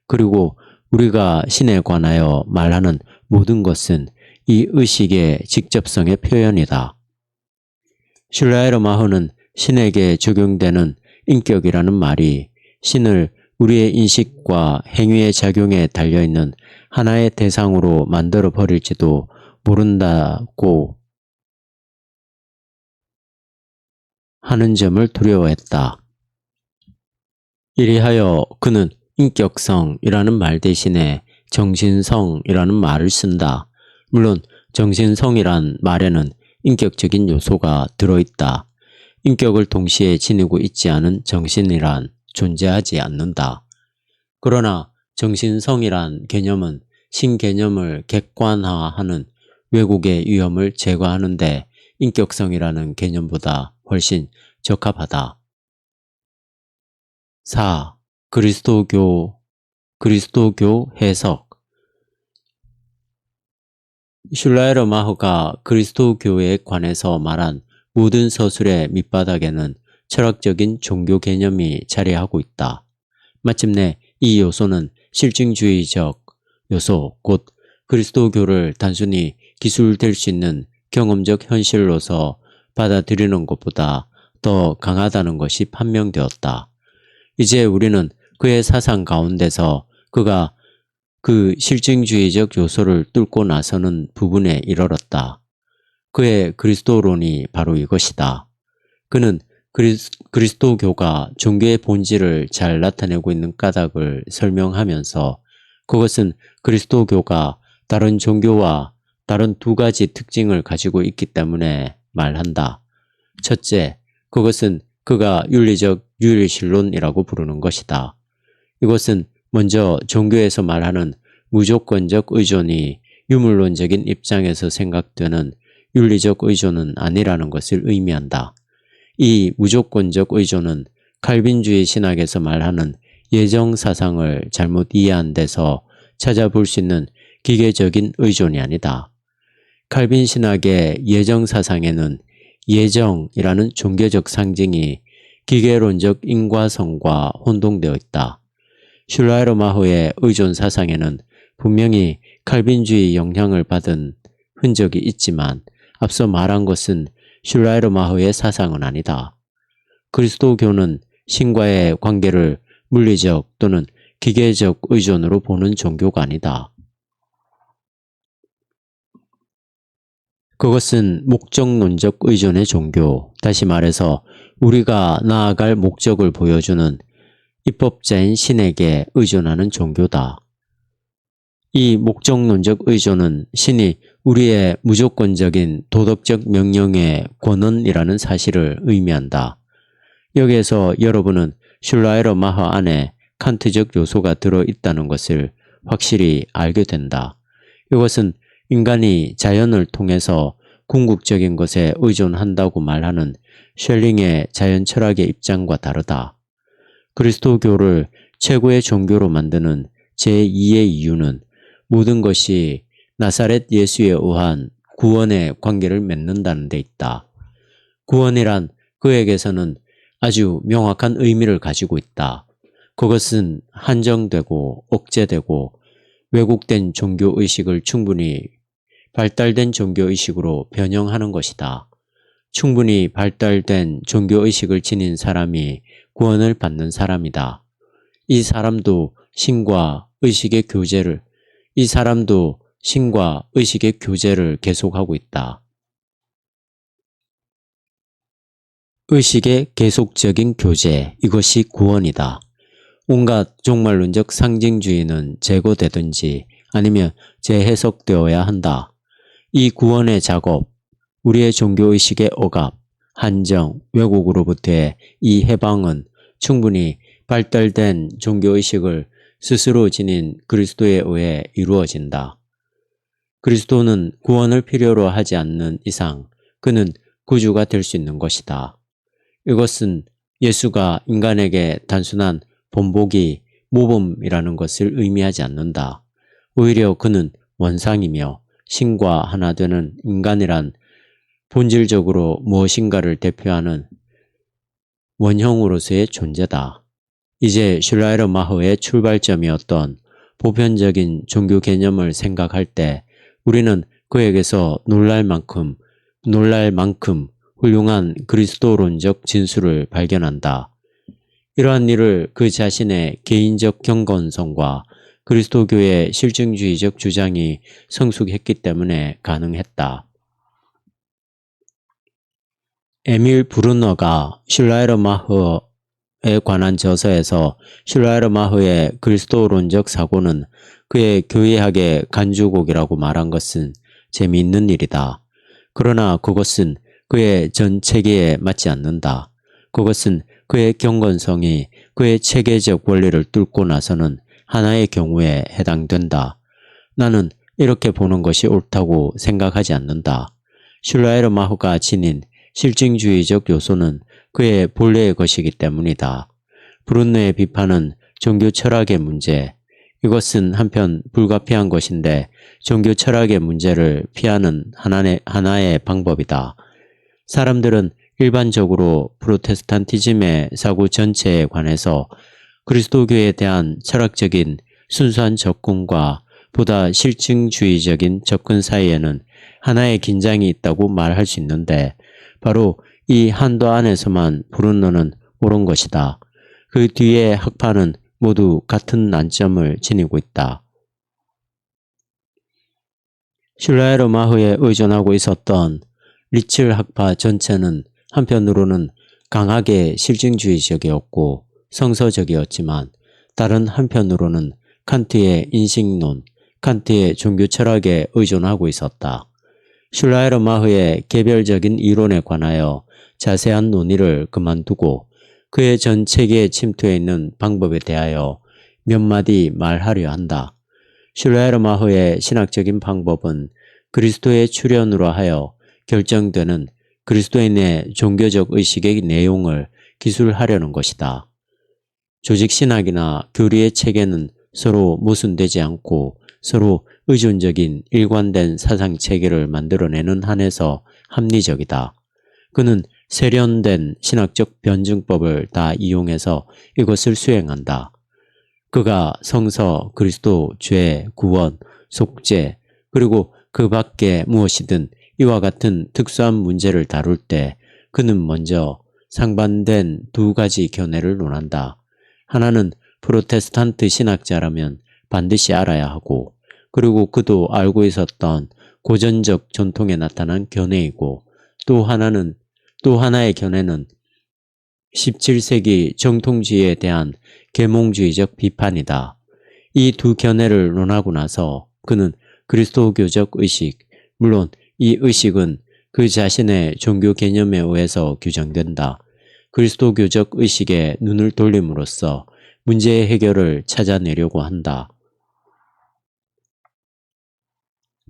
그리고 우리가 신에 관하여 말하는 모든 것은 이 의식의 직접성의 표현이다. 슐라이르마흐는 신에게 적용되는 인격이라는 말이 신을 우리의 인식과 행위의 작용에 달려있는 하나의 대상으로 만들어 버릴지도 모른다고 하는 점을 두려워했다. 이리하여 그는 인격성이라는 말 대신에 정신성이라는 말을 쓴다. 물론 정신성이란 말에는 인격적인 요소가 들어있다. 인격을 동시에 지니고 있지 않은 정신이란 존재하지 않는다. 그러나 정신성이란 개념은 신개념을 객관화하는 왜곡의 위험을 제거하는데 인격성이라는 개념보다 훨씬 적합하다. 4. 그리스도교 해석. 슐라이르마흐가 그리스도교에 관해서 말한 모든 서술의 밑바닥에는 철학적인 종교 개념이 자리하고 있다. 마침내 이 요소는 실증주의적 요소, 곧 그리스도교를 단순히 기술될 수 있는 경험적 현실로서 받아들이는 것보다 더 강하다는 것이 판명되었다. 이제 우리는 그의 사상 가운데서 그가 그 실증주의적 요소를 뚫고 나서는 부분에 이르렀다. 그의 그리스도론이 바로 이것이다. 그는 그리스도교가 종교의 본질을 잘 나타내고 있는 까닭을 설명하면서 그것은 그리스도교가 다른 종교와 다른 두 가지 특징을 가지고 있기 때문에 말한다. 첫째, 그것은 그가 윤리적 유일신론이라고 부르는 것이다. 이것은 먼저 종교에서 말하는 무조건적 의존이 유물론적인 입장에서 생각되는 윤리적 의존은 아니라는 것을 의미한다. 이 무조건적 의존은 칼빈주의 신학에서 말하는 예정 사상을 잘못 이해한 데서 찾아볼 수 있는 기계적인 의존이 아니다. 칼빈 신학의 예정 사상에는 예정이라는 종교적 상징이 기계론적 인과성과 혼동되어 있다. 슐라이르마흐의 의존 사상에는 분명히 칼빈주의 영향을 받은 흔적이 있지만 앞서 말한 것은 슐라이르마흐의 사상은 아니다. 그리스도교는 신과의 관계를 물리적 또는 기계적 의존으로 보는 종교가 아니다. 그것은 목적론적 의존의 종교, 다시 말해서 우리가 나아갈 목적을 보여주는 입법자인 신에게 의존하는 종교다. 이 목적론적 의존은 신이 우리의 무조건적인 도덕적 명령의 권언이라는 사실을 의미한다. 여기에서 여러분은 슐라이러 마허 안에 칸트적 요소가 들어있다는 것을 확실히 알게 된다. 이것은 인간이 자연을 통해서 궁극적인 것에 의존한다고 말하는 쉘링의 자연 철학의 입장과 다르다. 그리스도교를 최고의 종교로 만드는 제2의 이유는 모든 것이 나사렛 예수에 의한 구원의 관계를 맺는다는 데 있다. 구원이란 그에게서는 아주 명확한 의미를 가지고 있다. 그것은 한정되고 억제되고 왜곡된 종교의식을 충분히 발달된 종교의식으로 변형하는 것이다. 충분히 발달된 종교의식을 지닌 사람이 구원을 받는 사람이다. 이 사람도 신과 의식의 교제를 계속하고 있다. 의식의 계속적인 교제, 이것이 구원이다. 온갖 종말론적 상징주의는 제거되든지 아니면 재해석되어야 한다. 이 구원의 작업, 우리의 종교의식의 억압, 한정, 왜곡으로부터의 이 해방은 충분히 발달된 종교의식을 스스로 지닌 그리스도에 의해 이루어진다. 그리스도는 구원을 필요로 하지 않는 이상 그는 구주가 될 수 있는 것이다. 이것은 예수가 인간에게 단순한 본보기, 모범이라는 것을 의미하지 않는다. 오히려 그는 원상이며 신과 하나 되는 인간이란 본질적으로 무엇인가를 대표하는 원형으로서의 존재다. 이제 슐라이러 마허의 출발점이었던 보편적인 종교 개념을 생각할 때 우리는 그에게서 놀랄 만큼 훌륭한 그리스도론적 진수를 발견한다. 이러한 일을 그 자신의 개인적 경건성과 그리스도교의 실증주의적 주장이 성숙했기 때문에 가능했다. 에밀 브루너가 슐라이러 마허에 관한 저서에서 슐라이러 마허의 그리스도론적 사고는 그의 교회학의 간주곡이라고 말한 것은 재미있는 일이다. 그러나 그것은 그의 전 체계에 맞지 않는다. 그것은 그의 경건성이 그의 체계적 원리를 뚫고 나서는 하나의 경우에 해당된다. 나는 이렇게 보는 것이 옳다고 생각하지 않는다. 슐라이러 마허가 지닌 실증주의적 요소는 그의 본래의 것이기 때문이다. 브룬너의 비판은 종교 철학의 문제, 이것은 한편 불가피한 것인데 종교 철학의 문제를 피하는 하나의 방법이다. 사람들은 일반적으로 프로테스탄티즘의 사고 전체에 관해서 그리스도교에 대한 철학적인 순수한 접근과 보다 실증주의적인 접근 사이에는 하나의 긴장이 있다고 말할 수 있는데 바로 이 한도 안에서만 브룬너는 옳은 것이다. 그 뒤의 학파는 모두 같은 난점을 지니고 있다. 슐라이러 마허에 의존하고 있었던 리츠 학파 전체는 한편으로는 강하게 실증주의적이었고 성서적이었지만 다른 한편으로는 칸트의 인식론, 칸트의 종교 철학에 의존하고 있었다. 슐라이러 마허의 개별적인 이론에 관하여 자세한 논의를 그만두고 그의 전 체계에 침투해 있는 방법에 대하여 몇 마디 말하려 한다. 슐라이러 마허의 신학적인 방법은 그리스도의 출현으로 하여 결정되는 그리스도인의 종교적 의식의 내용을 기술하려는 것이다. 조직신학이나 교리의 체계는 서로 모순되지 않고 서로 의존적인 일관된 사상체계를 만들어내는 한에서 합리적이다. 그는 세련된 신학적 변증법을 다 이용해서 이것을 수행한다. 그가 성서, 그리스도, 죄, 구원, 속죄, 그리고 그 밖에 무엇이든 이와 같은 특수한 문제를 다룰 때 그는 먼저 상반된 두 가지 견해를 논한다. 하나는 프로테스탄트 신학자라면 반드시 알아야 하고 그리고 그도 알고 있었던 고전적 전통에 나타난 견해이고 또 하나의 견해는 17세기 정통주의에 대한 계몽주의적 비판이다. 이 두 견해를 논하고 나서 그는 그리스도교적 의식, 물론 이 의식은 그 자신의 종교 개념에 의해서 규정된다. 그리스도교적 의식에 눈을 돌림으로써 문제의 해결을 찾아내려고 한다.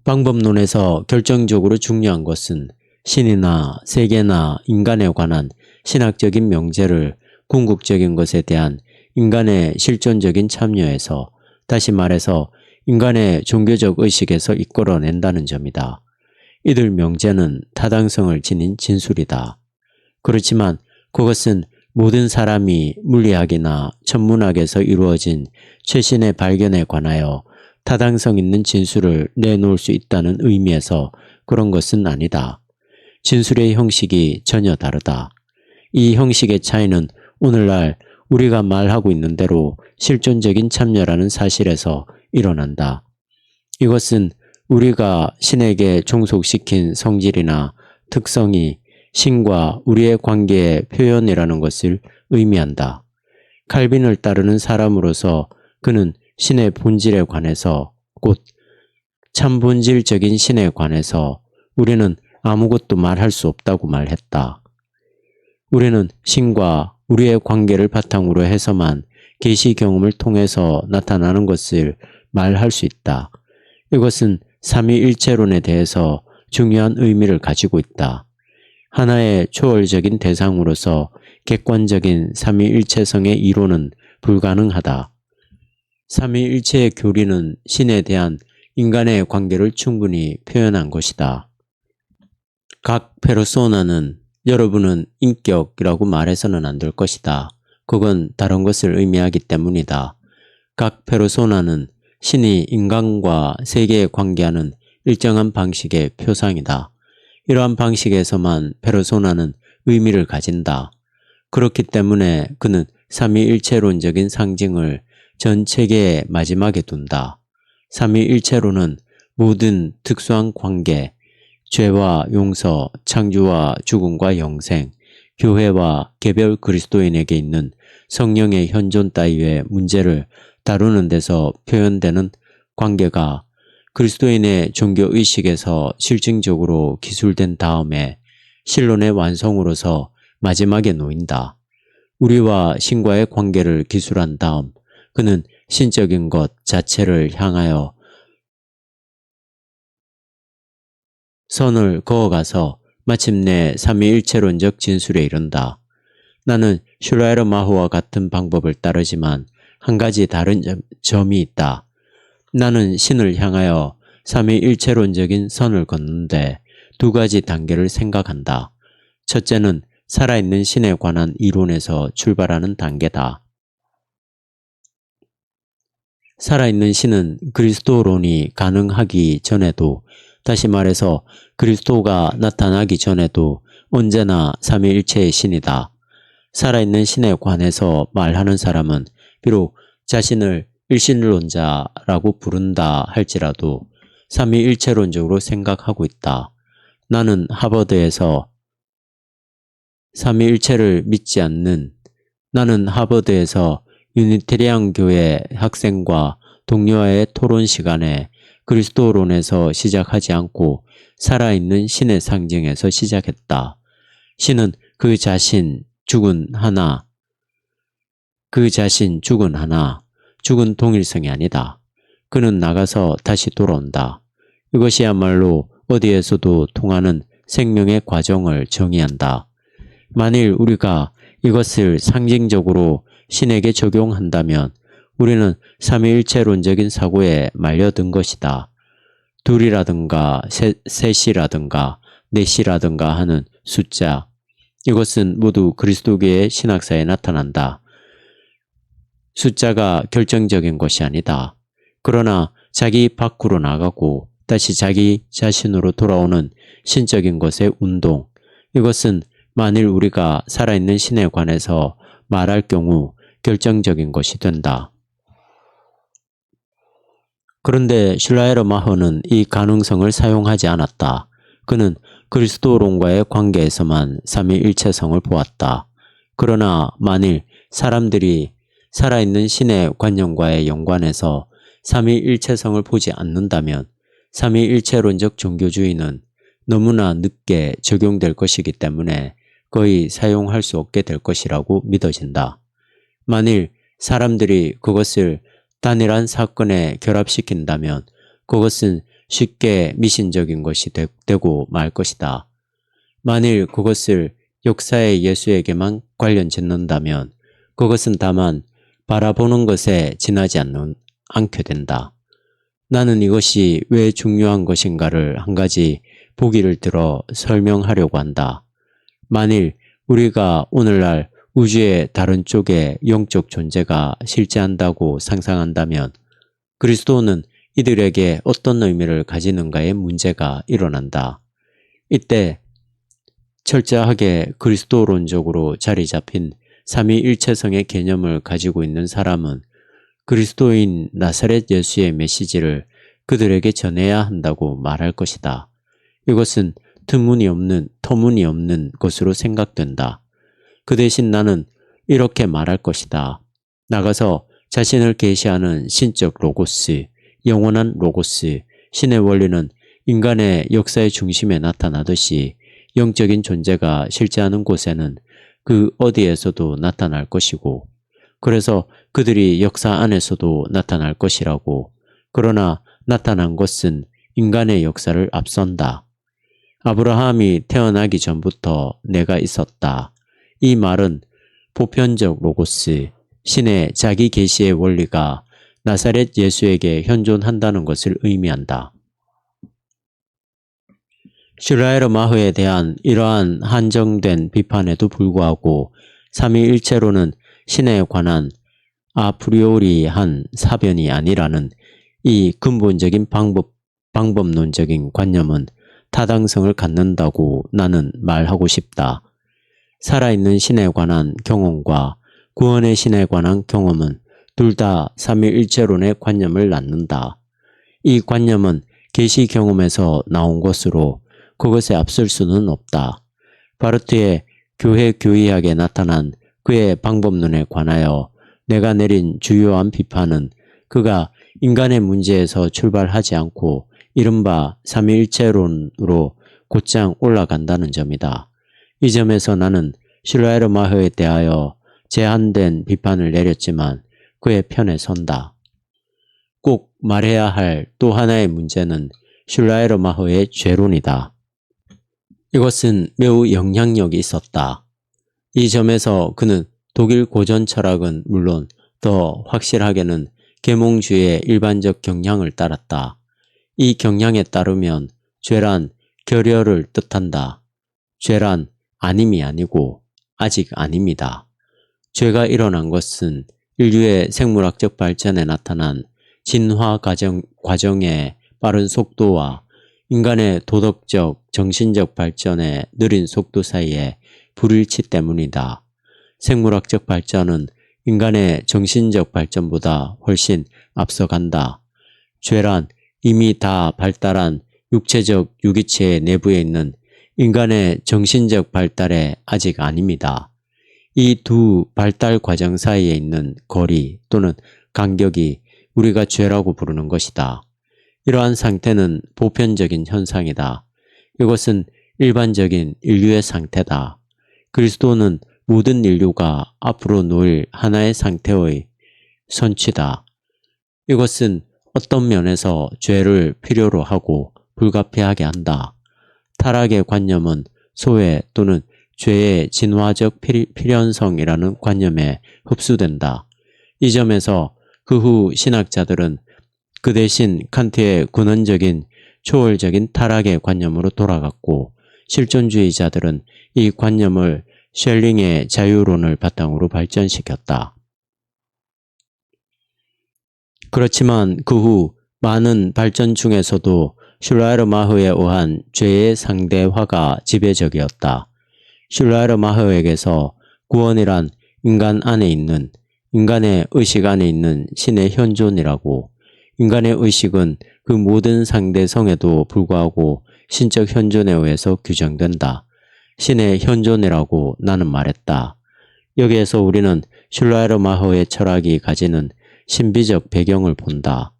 방법론에서 결정적으로 중요한 것은 신이나 세계나 인간에 관한 신학적인 명제를 궁극적인 것에 대한 인간의 실존적인 참여에서, 다시 말해서 인간의 종교적 의식에서 이끌어낸다는 점이다. 이들 명제는 타당성을 지닌 진술이다. 그렇지만 그것은 모든 사람이 물리학이나 천문학에서 이루어진 최신의 발견에 관하여 타당성 있는 진술을 내놓을 수 있다는 의미에서 그런 것은 아니다. 진술의 형식이 전혀 다르다. 이 형식의 차이는 오늘날 우리가 말하고 있는 대로 실존적인 참여라는 사실에서 일어난다. 이것은 우리가 신에게 종속시킨 성질이나 특성이 신과 우리의 관계의 표현이라는 것을 의미한다. 칼빈을 따르는 사람으로서 그는 신의 본질에 관해서, 곧 참본질적인 신에 관해서 우리는 아무것도 말할 수 없다고 말했다. 우리는 신과 우리의 관계를 바탕으로 해서만 계시 경험을 통해서 나타나는 것을 말할 수 있다. 이것은 삼위일체론에 대해서 중요한 의미를 가지고 있다. 하나의 초월적인 대상으로서 객관적인 삼위일체성의 이론은 불가능하다. 삼위일체의 교리는 신에 대한 인간의 관계를 충분히 표현한 것이다. 각 페르소나는 여러분은 인격이라고 말해서는 안 될 것이다. 그건 다른 것을 의미하기 때문이다. 각 페르소나는 신이 인간과 세계에 관계하는 일정한 방식의 표상이다. 이러한 방식에서만 페르소나는 의미를 가진다. 그렇기 때문에 그는 삼위일체론적인 상징을 전 체계의 마지막에 둔다. 삼위일체론은 모든 특수한 관계, 죄와 용서, 창조와 죽음과 영생, 교회와 개별 그리스도인에게 있는 성령의 현존 따위의 문제를 다루는 데서 표현되는 관계가 그리스도인의 종교의식에서 실증적으로 기술된 다음에 신론의 완성으로서 마지막에 놓인다. 우리와 신과의 관계를 기술한 다음 그는 신적인 것 자체를 향하여 선을 그어가서 마침내 삼위일체론적 진술에 이른다. 나는 슐라이러 마호와 같은 방법을 따르지만 한 가지 다른 점이 있다. 나는 신을 향하여 삼위일체론적인 선을 걷는데 두 가지 단계를 생각한다. 첫째는 살아있는 신에 관한 이론에서 출발하는 단계다. 살아있는 신은 그리스도론이 가능하기 전에도, 다시 말해서 그리스도가 나타나기 전에도 언제나 삼위일체의 신이다. 살아있는 신에 관해서 말하는 사람은 비록 자신을 일신론자라고 부른다 할지라도 삼위일체론적으로 생각하고 있다. 나는 하버드에서 삼위일체를 믿지 않는, 나는 하버드에서 유니테리안 교회 학생과 동료와의 토론 시간에 그리스도론에서 시작하지 않고 살아있는 신의 상징에서 시작했다. 신은 그 자신 죽은 하나, 죽은 동일성이 아니다. 그는 나가서 다시 돌아온다. 이것이야말로 어디에서도 통하는 생명의 과정을 정의한다. 만일 우리가 이것을 상징적으로 신에게 적용한다면 우리는 삼위일체론적인 사고에 말려든 것이다. 둘이라든가 셋이라든가 넷이라든가 하는 숫자, 이것은 모두 그리스도교의 신학사에 나타난다. 숫자가 결정적인 것이 아니다. 그러나 자기 밖으로 나가고 다시 자기 자신으로 돌아오는 신적인 것의 운동, 이것은 만일 우리가 살아있는 신에 관해서 말할 경우 결정적인 것이 된다. 그런데 슐라이러 마허는 이 가능성을 사용하지 않았다. 그는 그리스도론과의 관계에서만 삼위일체성을 보았다. 그러나 만일 사람들이 살아있는 신의 관념과의 연관에서 삼위일체성을 보지 않는다면 삼위일체론적 종교주의는 너무나 늦게 적용될 것이기 때문에 거의 사용할 수 없게 될 것이라고 믿어진다. 만일 사람들이 그것을 단일한 사건에 결합시킨다면 그것은 쉽게 미신적인 것이 되고 말 것이다. 만일 그것을 역사의 예수에게만 관련 짓는다면 그것은 다만 바라보는 것에 지나지 않게 된다. 나는 이것이 왜 중요한 것인가를 한 가지 보기를 들어 설명하려고 한다. 만일 우리가 오늘날 우주의 다른 쪽에 영적 존재가 실제한다고 상상한다면 그리스도는 이들에게 어떤 의미를 가지는가에 문제가 일어난다. 이때 철저하게 그리스도론적으로 자리 잡힌 삼위일체성의 개념을 가지고 있는 사람은 그리스도인 나사렛 예수의 메시지를 그들에게 전해야 한다고 말할 것이다. 이것은 터무니없는 것으로 생각된다. 그 대신 나는 이렇게 말할 것이다. 나가서 자신을 계시하는 신적 로고스, 영원한 로고스, 신의 원리는 인간의 역사의 중심에 나타나듯이 영적인 존재가 실제하는 곳에는 그 어디에서도 나타날 것이고, 그래서 그들이 역사 안에서도 나타날 것이라고. 그러나 나타난 것은 인간의 역사를 앞선다. 아브라함이 태어나기 전부터 내가 있었다. 이 말은 보편적 로고스, 신의 자기 계시의 원리가 나사렛 예수에게 현존한다는 것을 의미한다. 슐라에르마흐에 대한 이러한 한정된 비판에도 불구하고 삼위일체론은 신에 관한 아프리오리한 사변이 아니라는 이 근본적인 방법론적인 관념은 타당성을 갖는다고 나는 말하고 싶다. 살아있는 신에 관한 경험과 구원의 신에 관한 경험은 둘 다 삼위일체론의 관념을 낳는다. 이 관념은 계시 경험에서 나온 것으로 그것에 앞설 수는 없다. 바르트의 교회 교의학에 나타난 그의 방법론에 관하여 내가 내린 주요한 비판은 그가 인간의 문제에서 출발하지 않고 이른바 삼위일체론으로 곧장 올라간다는 점이다. 이 점에서 나는 슐라에르마흐에 대하여 제한된 비판을 내렸지만 그의 편에 선다. 꼭 말해야 할 또 하나의 문제는 슐라에르마흐의 죄론이다. 이것은 매우 영향력이 있었다. 이 점에서 그는 독일 고전 철학은 물론 더 확실하게는 계몽주의의 일반적 경향을 따랐다. 이 경향에 따르면 죄란 결여를 뜻한다. 죄란 아님이 아니고 아직 아닙니다. 죄가 일어난 것은 인류의 생물학적 발전에 나타난 진화 과정의 빠른 속도와 인간의 도덕적, 정신적 발전의 느린 속도 사이의 불일치 때문이다. 생물학적 발전은 인간의 정신적 발전보다 훨씬 앞서간다. 죄란 이미 다 발달한 육체적 유기체의 내부에 있는 인간의 정신적 발달에 아직 아닙니다. 이 두 발달 과정 사이에 있는 거리 또는 간격이 우리가 죄라고 부르는 것이다. 이러한 상태는 보편적인 현상이다. 이것은 일반적인 인류의 상태다. 그리스도는 모든 인류가 앞으로 놓일 하나의 상태의 선취다. 이것은 어떤 면에서 죄를 필요로 하고 불가피하게 한다. 타락의 관념은 소외 또는 죄의 진화적 필연성이라는 관념에 흡수된다. 이 점에서 그 후 신학자들은 그 대신 칸트의 근원적인 초월적인 타락의 관념으로 돌아갔고 실존주의자들은 이 관념을 셸링의 자유론을 바탕으로 발전시켰다. 그렇지만 그 후 많은 발전 중에서도 슐라에르마흐에 의한 죄의 상대화가 지배적이었다. 슐라에르마흐에게서 구원이란 인간 안에 있는, 인간의 의식 안에 있는 신의 현존이라고, 인간의 의식은 그 모든 상대성에도 불구하고 신적 현존에 의해서 규정된다. 신의 현존이라고 나는 말했다. 여기에서 우리는 슐라에르마흐의 철학이 가지는 신비적 배경을 본다.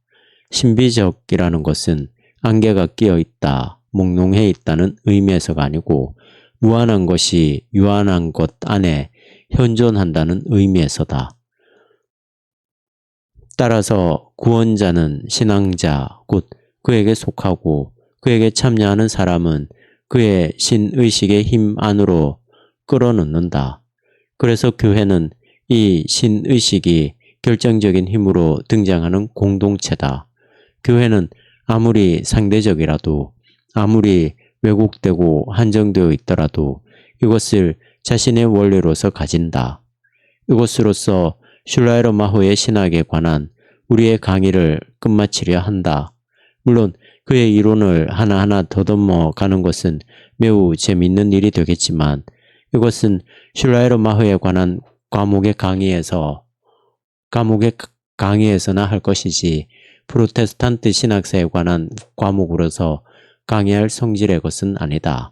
신비적이라는 것은 안개가 끼어 있다, 몽롱해 있다는 의미에서가 아니고 무한한 것이 유한한 것 안에 현존한다는 의미에서다. 따라서 구원자는 신앙자, 곧 그에게 속하고 그에게 참여하는 사람은 그의 신의식의 힘 안으로 끌어넣는다. 그래서 교회는 이 신의식이 결정적인 힘으로 등장하는 공동체다. 교회는 아무리 상대적이라도, 아무리 왜곡되고 한정되어 있더라도 이것을 자신의 원리로서 가진다. 이것으로서 슐라이러 마호의 신학에 관한 우리의 강의를 끝마치려 한다. 물론 그의 이론을 하나하나 더듬어 가는 것은 매우 재미있는 일이 되겠지만 이것은 슐라이러 마호에 관한 과목의 강의에서나 할 것이지 프로테스탄트 신학사에 관한 과목으로서 강의할 성질의 것은 아니다.